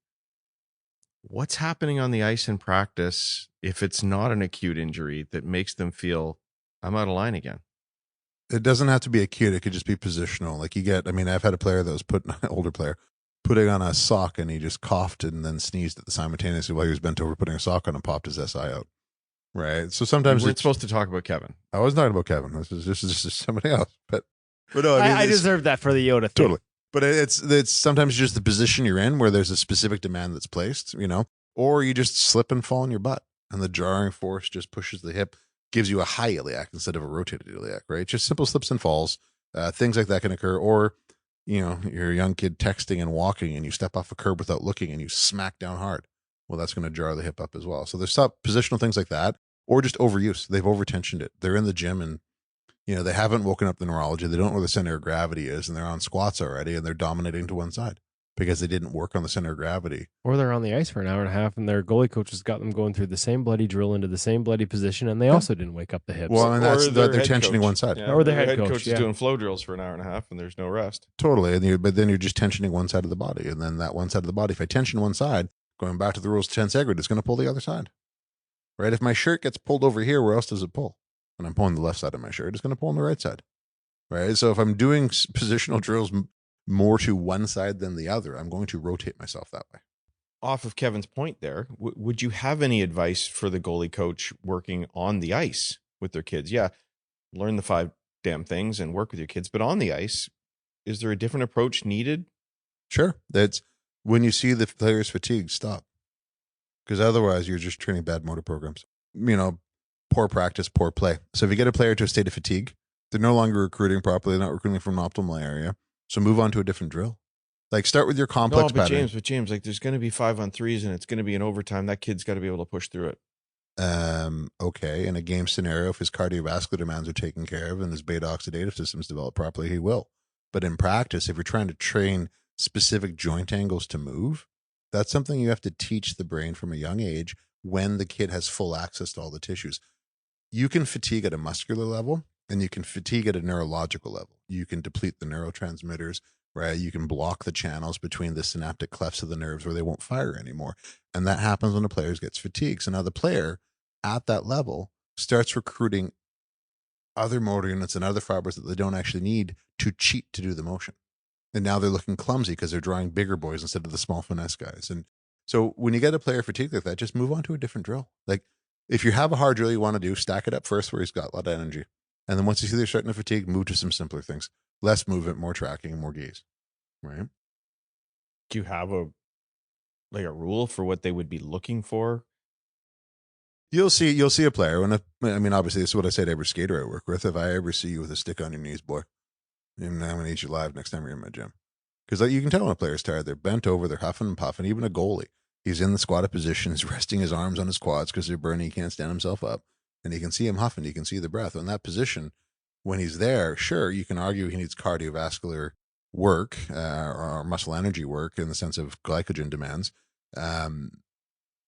S2: What's happening on the ice in practice if it's not an acute injury that makes them feel I'm out of line again?
S5: It doesn't have to be acute. It could just be positional. Like I've had a player that was an older player, putting on a sock and he just coughed and then sneezed at the simultaneously while he was bent over putting a sock on and popped his SI out. Right. So sometimes
S2: we're supposed to talk about Kevin.
S5: I wasn't talking about Kevin. This is somebody else. But no,
S3: I deserve that for the Yoda thing.
S5: Totally. But it's sometimes just the position you're in where there's a specific demand that's placed, you know, or you just slip and fall on your butt and the jarring force just pushes the hip, gives you a high iliac instead of a rotated iliac, right? Just simple slips and falls. Things like that can occur. Or, you know, you're a young kid texting and walking and you step off a curb without looking and you smack down hard. Well, that's going to jar the hip up as well. So there's some positional things like that, or just overuse. They've overtensioned it. They're in the gym and, you know, they haven't woken up the neurology. They don't know where the center of gravity is, and they're on squats already, and they're dominating to one side because they didn't work on the center of gravity.
S3: Or they're on the ice for an hour and a half, and their goalie coach has got them going through the same bloody drill into the same bloody position, and they also didn't wake up the hips.
S5: Well, and they're tensioning one side.
S2: Yeah,
S3: or their
S2: head
S3: coach
S2: is doing flow drills for an hour and a half, and there's no rest.
S5: Totally, but then you're just tensioning one side of the body, and then that one side of the body, if I tension one side, going back to the rules of tense aggregate, it's going to pull the other side. Right? If my shirt gets pulled over here, where else does it pull? And I'm pulling the left side of my shirt, it's going to pull on the right side. Right? So if I'm doing positional drills more to one side than the other, I'm going to rotate myself that way.
S2: Off of Kevin's point there, would you have any advice for the goalie coach working on the ice with their kids? Yeah, learn the 5 damn things and work with your kids. But on the ice, is there a different approach needed?
S5: Sure. That's when you see the players fatigue, stop. Because otherwise you're just training bad motor programs. You know, poor practice, poor play. So if you get a player to a state of fatigue, they're no longer recruiting properly. They're not recruiting from an optimal area. So move on to a different drill. Like start with your complex pattern.
S2: But James, like there's going to be 5-on-3s and it's going to be in overtime. That kid's got to be able to push through it.
S5: Okay. In a game scenario, if his cardiovascular demands are taken care of and his beta oxidative system's developed properly, he will. But in practice, if you're trying to train specific joint angles to move, that's something you have to teach the brain from a young age when the kid has full access to all the tissues. You can fatigue at a muscular level and you can fatigue at a neurological level. You can deplete the neurotransmitters, right? You can block the channels between the synaptic clefts of the nerves where they won't fire anymore. And that happens when a player gets fatigued. So now the player at that level starts recruiting other motor units and other fibers that they don't actually need to cheat to do the motion. And now they're looking clumsy because they're drawing bigger boys instead of the small finesse guys. And so when you get a player fatigued like that, just move on to a different drill. Like if you have a hard drill you want to do, stack it up first where he's got a lot of energy. And then once you see they're starting to fatigue, move to some simpler things. Less movement, more tracking, more gaze. Right?
S2: Do you have a rule for what they would be looking for?
S5: You'll see a player. Obviously, this is what I say to every skater I work with. If I ever see you with a stick on your knees, boy, I'm going to eat you alive next time you're in my gym. Because you can tell when a player's tired. They're bent over, they're huffing and puffing. Even a goalie, he's in the squatted position, he's resting his arms on his quads because they're burning, he can't stand himself up. And you can see him huffing, you can see the breath. In that position, when he's there, sure, you can argue he needs cardiovascular work or muscle energy work in the sense of glycogen demands.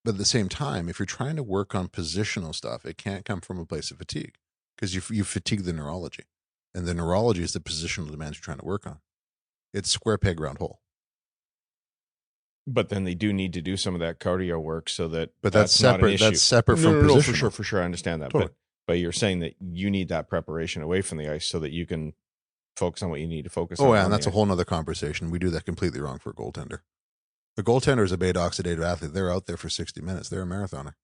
S5: But at the same time, if you're trying to work on positional stuff, it can't come from a place of fatigue because you fatigue the neurology. And the neurology is the positional demands you're trying to work on. It's square peg, round hole.
S2: But then they do need to do some of that cardio work so that.
S5: But that's separate.
S2: Not an issue.
S5: That's separate from
S2: no,
S5: positional.
S2: for sure. I understand that.
S5: Totally.
S2: But you're saying that you need that preparation away from the ice so that you can focus on what you need to focus on.
S5: Oh, yeah, and that's a whole nother conversation. We do that completely wrong for a goaltender. The goaltender is a beta oxidative athlete. They're out there for 60 minutes. They're a marathoner.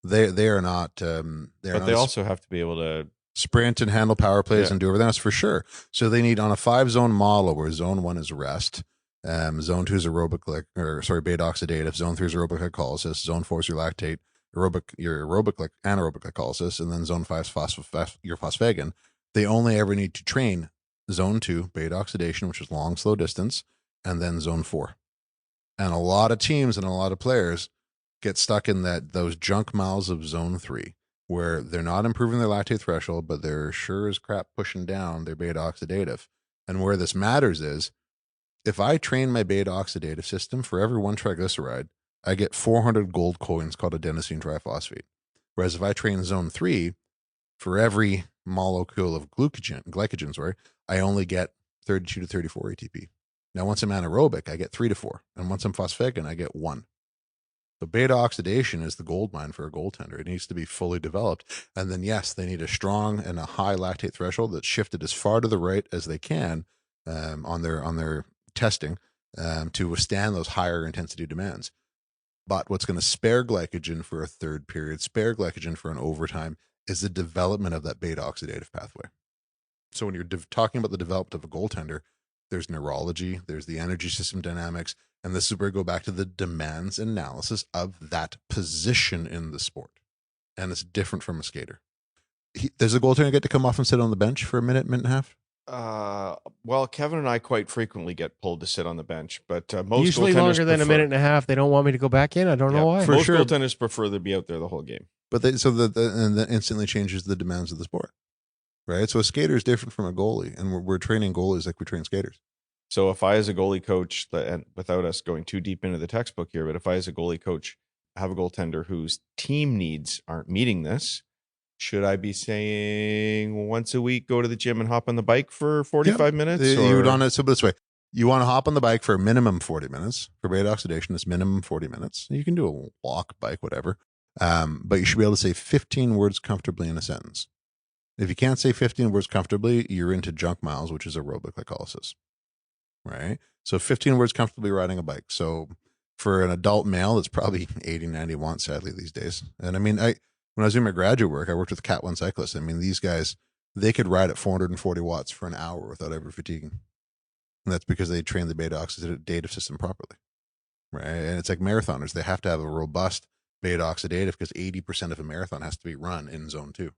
S5: They are not. But
S2: they also have to be able to
S5: sprint and handle power plays and do everything else for sure. So they need on a 5-zone model where zone 1 is rest, zone 2 is beta oxidative, zone 3 is aerobic glycolysis, zone 4 is your lactate, anaerobic glycolysis, and then zone 5 is your phosphagen. They only ever need to train zone 2 beta oxidation, which is long, slow distance, and then zone 4. And a lot of teams and a lot of players get stuck in those junk miles of zone 3, where they're not improving their lactate threshold, but they're sure as crap pushing down their beta oxidative. And where this matters is, if I train my beta oxidative system, for every 1 triglyceride, I get 400 gold coins called adenosine triphosphate. Whereas if I train zone 3, for every molecule of glycogen, I only get 32 to 34 ATP. Now, once I'm anaerobic, I get 3 to 4. And once I'm phosphagen, I get 1. So beta oxidation is the gold mine for a goaltender. It needs to be fully developed. And then, yes, they need a strong and a high lactate threshold that's shifted as far to the right as they can on their testing to withstand those higher intensity demands. But what's going to spare glycogen for a third period, spare glycogen for an overtime, is the development of that beta oxidative pathway. So when you're talking about the development of a goaltender, there's neurology, there's the energy system dynamics, and this is where we go back to the demands analysis of that position in the sport. And it's different from a skater. Does a goaltender get to come off and sit on the bench for a minute and a half?
S2: Well, Kevin and I quite frequently get pulled to sit on the bench, but most
S3: usually longer than a minute and a half. They don't want me to go back in. I don't know why.
S2: Most goaltenders prefer to be out there the whole game.
S5: But that instantly changes the demands of the sport, right? So a skater is different from a goalie, and we're training goalies like we train skaters.
S2: So if I, as a goalie coach, and without us going too deep into the textbook here, but if I, as a goalie coach, have a goaltender whose team needs aren't meeting this, should I be saying once a week, go to the gym and hop on the bike for 45 minutes?
S5: You would on it. So this way, you want to hop on the bike for a minimum 40 minutes. For beta oxidation, it's minimum 40 minutes. You can do a walk, bike, whatever. But you should be able to say 15 words comfortably in a sentence. If you can't say 15 words comfortably, you're into junk miles, which is aerobic glycolysis. Right? So 15 words comfortably riding a bike. So for an adult male, it's probably 80, 90 watts, sadly, these days. And I mean, when I was doing my graduate work, I worked with Cat 1 cyclists. I mean, these guys, they could ride at 440 watts for an hour without ever fatiguing. And that's because they trained the beta oxidative system properly. Right? And it's like marathoners. They have to have a robust beta oxidative because 80% of a marathon has to be run in zone 2.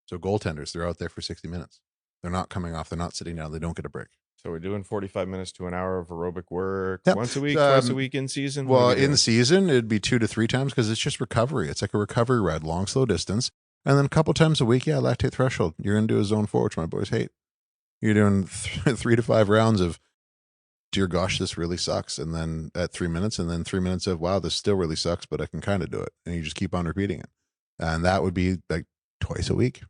S5: So goaltenders, they're out there for 60 minutes. They're not coming off. They're not sitting down. They don't get a break.
S2: So we're doing 45 minutes to an hour of aerobic work once a week, twice a week in season?
S5: Well, in season, it'd be 2 to 3 times because it's just recovery. It's like a recovery ride, long, slow distance. And then a couple times a week, lactate threshold. You're going to do a zone 4, which my boys hate. You're doing 3 to 5 rounds of, dear gosh, this really sucks. And then at 3 minutes, and then 3 minutes of, wow, this still really sucks, but I can kind of do it. And you just keep on repeating it. And that would be like twice a week.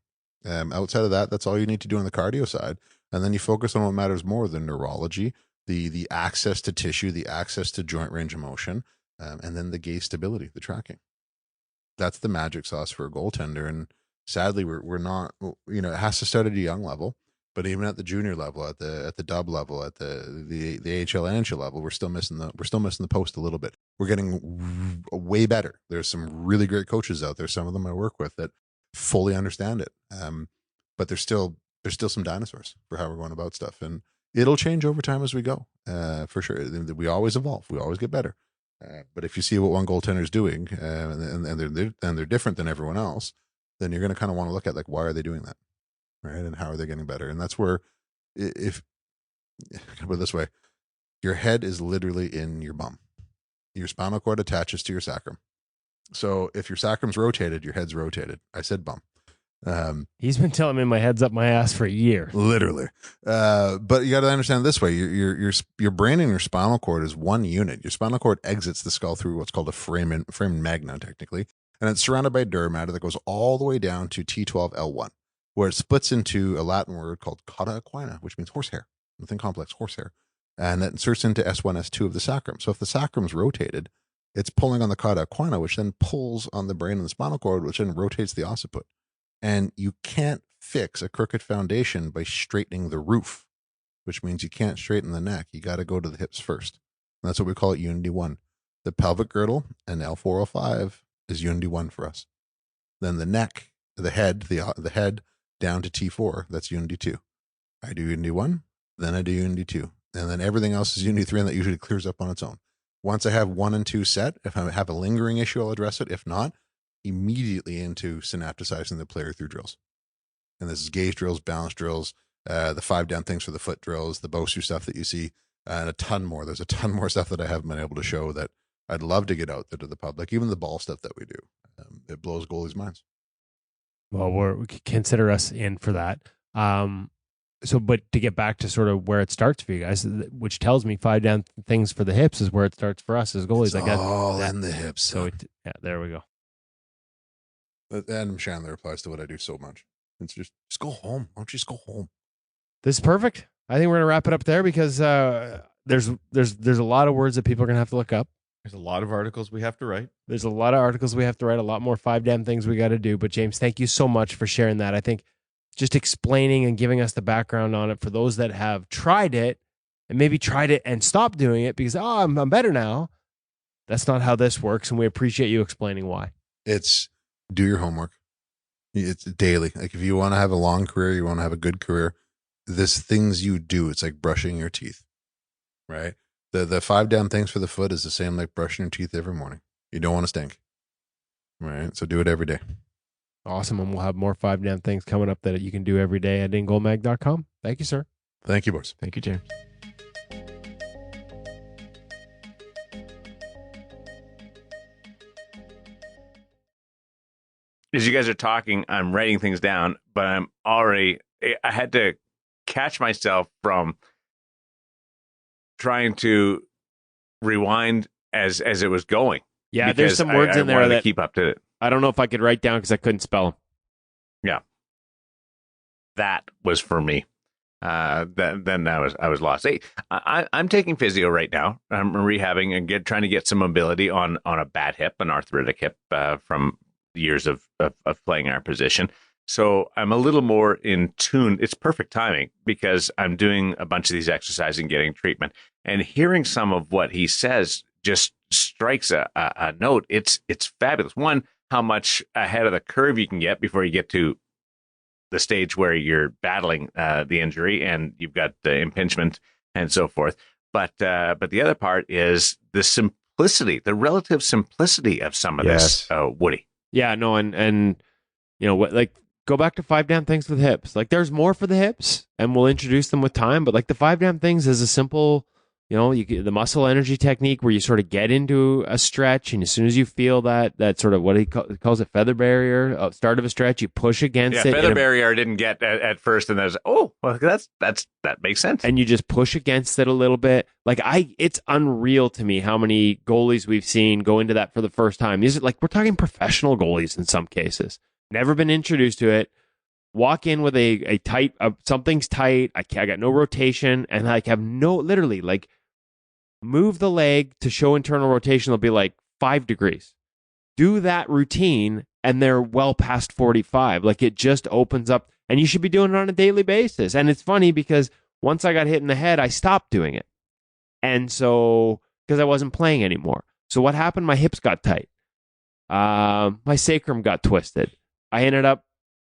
S5: Outside of that, that's all you need to do on the cardio side. And then you focus on what matters more, the neurology, the access to tissue, the access to joint range of motion, and then the gaze stability, the tracking. That's the magic sauce for a goaltender. And sadly, we're not, it has to start at a young level, but even at the junior level, at the dub level, at the AHL and NHL level, we're still missing the post a little bit. We're getting way better. There's some really great coaches out there. Some of them I work with that fully understand it. But there's still some dinosaurs for how we're going about stuff, and it'll change over time as we go, for sure. We always evolve, we always get better. But if you see what one goaltender is doing, and they're different than everyone else, then you're going to kind of want to look at like, why are they doing that, right? And how are they getting better? And that's where, if put it this way, your head is literally in your bum. Your spinal cord attaches to your sacrum. So if your sacrum's rotated, your head's rotated. I said bum.
S3: He's been telling me my head's up my ass for a year.
S5: Literally. But you got to understand it this way. Your brain and your spinal cord is one unit. Your spinal cord exits the skull through what's called a foramen magnum, technically. And it's surrounded by dura mater that goes all the way down to T12L1, where it splits into a Latin word called cauda equina, which means horsehair. Nothing complex, horsehair. And that inserts into S1, S2 of the sacrum. So if the sacrum's rotated, it's pulling on the cauda equina, which then pulls on the brain and the spinal cord, which then rotates the occiput. And you can't fix a crooked foundation by straightening the roof, which means you can't straighten the neck. You got to go to the hips first. And that's what we call it Unity 1. The pelvic girdle and L405 is Unity 1 for us. Then the neck, the head down to T4, that's Unity 2. I do Unity 1, then I do Unity 2. And then everything else is Unity 3, and that usually clears up on its own. Once I have 1 and 2 set, if I have a lingering issue, I'll address it. If not, immediately into synapticizing the player through drills. And this is gaze drills, balance drills, the 5 down things for the foot drills, the Bosu stuff that you see, and a ton more. There's a ton more stuff that I haven't been able to show that I'd love to get out there to the public. Even the ball stuff that we do, it blows goalies' minds.
S3: Well, we consider us in for that. But to get back to sort of where it starts for you guys, which tells me 5 down things for the hips is where it starts for us as goalies.
S5: It's all in the hips.
S3: So there we go.
S5: Adam Chandler applies to what I do so much. It's just go home. Why don't you just go home?
S3: This is perfect. I think we're gonna wrap it up there because there's a lot of words that people are gonna have to look up.
S2: There's a lot of articles we have to write.
S3: There's a lot of articles we have to write. A lot more 5 damn things we got to do. But James, thank you so much for sharing that. I think just explaining and giving us the background on it for those that have tried it and maybe tried it and stopped doing it because I'm better now. That's not how this works, and we appreciate you explaining why.
S5: It's do your homework. It's daily. Like if you want to have a long career, you want to have a good career, this things you do, it's like brushing your teeth, right? The 5 down things for the foot is the same like brushing your teeth every morning. You don't want to stink, right? So do it every day.
S3: Awesome. And we'll have more 5 damn things coming up that you can do every day at InGoalMag.com. Thank you, sir.
S5: Thank you, boys.
S2: Thank you, James.
S1: As you guys are talking, I'm writing things down, but I had to catch myself from trying to rewind as it was going.
S3: Yeah, there's some words in there that
S1: keep up to it.
S3: I don't know if I could write down because I couldn't spell them.
S1: Yeah, that was for me. Then I was lost. Hey, I'm taking physio right now. I'm rehabbing and trying to get some mobility on a bad hip, an arthritic hip from years of playing our position. So I'm a little more in tune. It's perfect timing because I'm doing a bunch of these exercises and getting treatment, and hearing some of what he says just strikes a note. It's fabulous. One, how much ahead of the curve you can get before you get to the stage where you're battling the injury and you've got the impingement and so forth. But the other part is the simplicity, the relative simplicity of some of this, Woody.
S3: Yeah, no, and you know what, like go back to 5 damn things for the hips. Like there's more for the hips, and we'll introduce them with time. But like the 5 damn things is a simple, you get the muscle energy technique where you sort of get into a stretch, and as soon as you feel that sort of what he calls it, feather barrier, start of a stretch, you push against it.
S1: Feather barrier I didn't get at first, and there's that makes sense.
S3: And you just push against it a little bit. Like it's unreal to me how many goalies we've seen go into that for the first time. These are like, we're talking professional goalies in some cases, never been introduced to it. Walk in with a tight, something's tight. I got no rotation, and like have no, literally like move the leg to show internal rotation. They'll be like 5 degrees. Do that routine, and they're well past 45. Like it just opens up, and you should be doing it on a daily basis. And it's funny because once I got hit in the head, I stopped doing it. And so, because I wasn't playing anymore. So what happened? My hips got tight. My sacrum got twisted. I ended up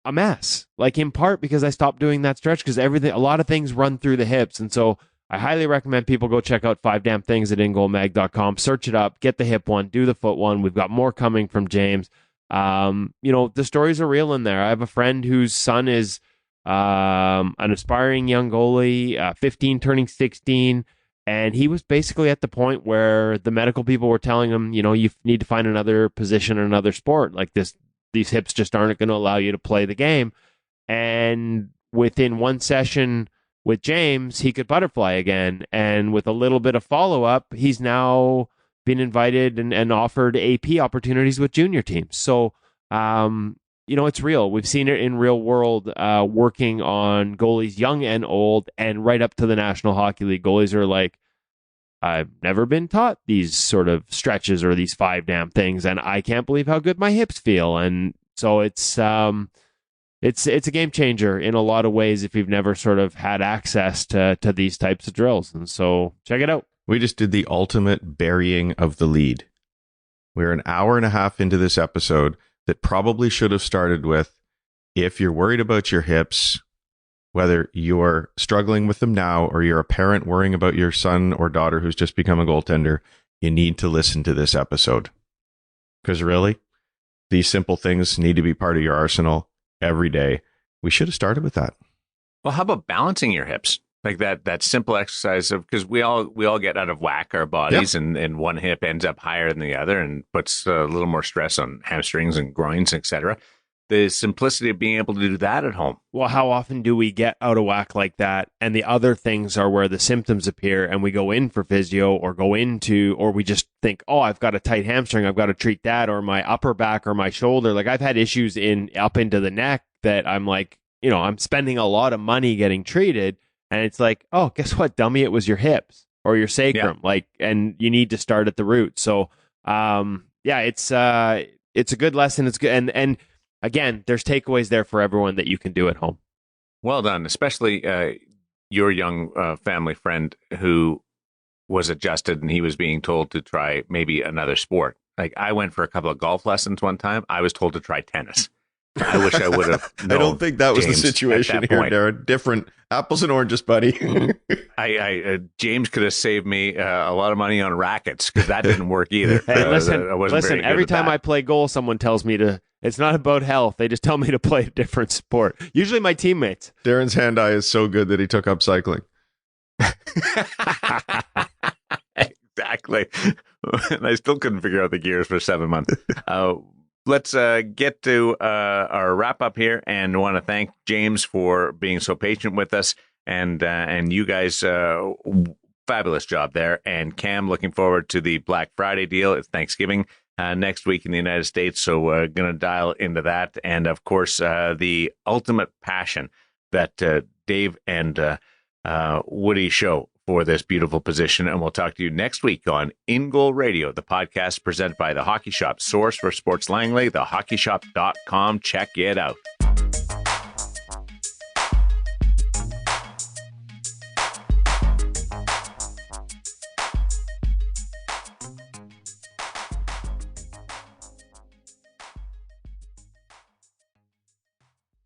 S3: a mess, like in part because I stopped doing that stretch because a lot of things run through the hips. And so I highly recommend people go check out 5 damn things at InGoalMag.com. Search it up, get the hip one, do the foot one. We've got more coming from James. The stories are real in there. I have a friend whose son is an aspiring young goalie, 15 turning 16. And he was basically at the point where the medical people were telling him, you need to find another position or another sport. Like this these hips just aren't going to allow you to play the game. And within one session with James, he could butterfly again. And with a little bit of follow-up, he's now been invited and offered AP opportunities with junior teams. So, it's real. We've seen it in real world, working on goalies young and old, and right up to the National Hockey League. Goalies are like, I've never been taught these sort of stretches or these 5 damn things, and I can't believe how good my hips feel. And so it's a game changer in a lot of ways if you've never sort of had access to these types of drills. And so check it out.
S2: We just did the ultimate burying of the lead. We're an hour and a half into this episode that probably should have started with, if you're worried about your hips, whether you're struggling with them now or you're a parent worrying about your son or daughter who's just become a goaltender, you need to listen to this episode. Because really, these simple things need to be part of your arsenal every day. We should have started with that.
S1: Well, how about balancing your hips? Like that simple exercise of, because we all get out of whack our bodies, and one hip ends up higher than the other and puts a little more stress on hamstrings and groins, etc. The simplicity of being able to do that at home.
S3: Well, how often do we get out of whack like that? And the other things are where the symptoms appear, and we go in for physio or we just think, oh, I've got a tight hamstring, I've got to treat that, or my upper back or my shoulder. Like, I've had issues up into the neck that I'm like, I'm spending a lot of money getting treated. And it's like, oh, guess what, dummy? It was your hips or your sacrum. Yeah. And you need to start at the root. So, it's a good lesson. It's good. And again, there's takeaways there for everyone that you can do at home.
S1: Well done, especially your young family friend who was adjusted and he was being told to try maybe another sport. Like, I went for a couple of golf lessons one time. I was told to try tennis. I wish I would have known.
S2: I don't think that was
S1: James
S2: the situation here, Darren. Different apples and oranges, buddy.
S1: James could have saved me a lot of money on rackets, because that didn't work either.
S3: Hey, listen. Every time I play goal, someone tells me to. It's not about health. They just tell me to play a different sport. Usually my teammates.
S2: Darren's hand-eye is so good that he took up cycling.
S1: Exactly. And I still couldn't figure out the gears for 7 months. Let's get to our wrap up here, and want to thank James for being so patient with us, and you guys, fabulous job there. And Cam, looking forward to the Black Friday deal. It's Thanksgiving next week in the United States, so we're going to dial into that. And of course, the ultimate passion that Dave and Woody show for this beautiful position. And we'll talk to you next week on InGoal Radio, the podcast presented by The Hockey Shop, source for sports Langley, thehockeyshop.com. Check it out.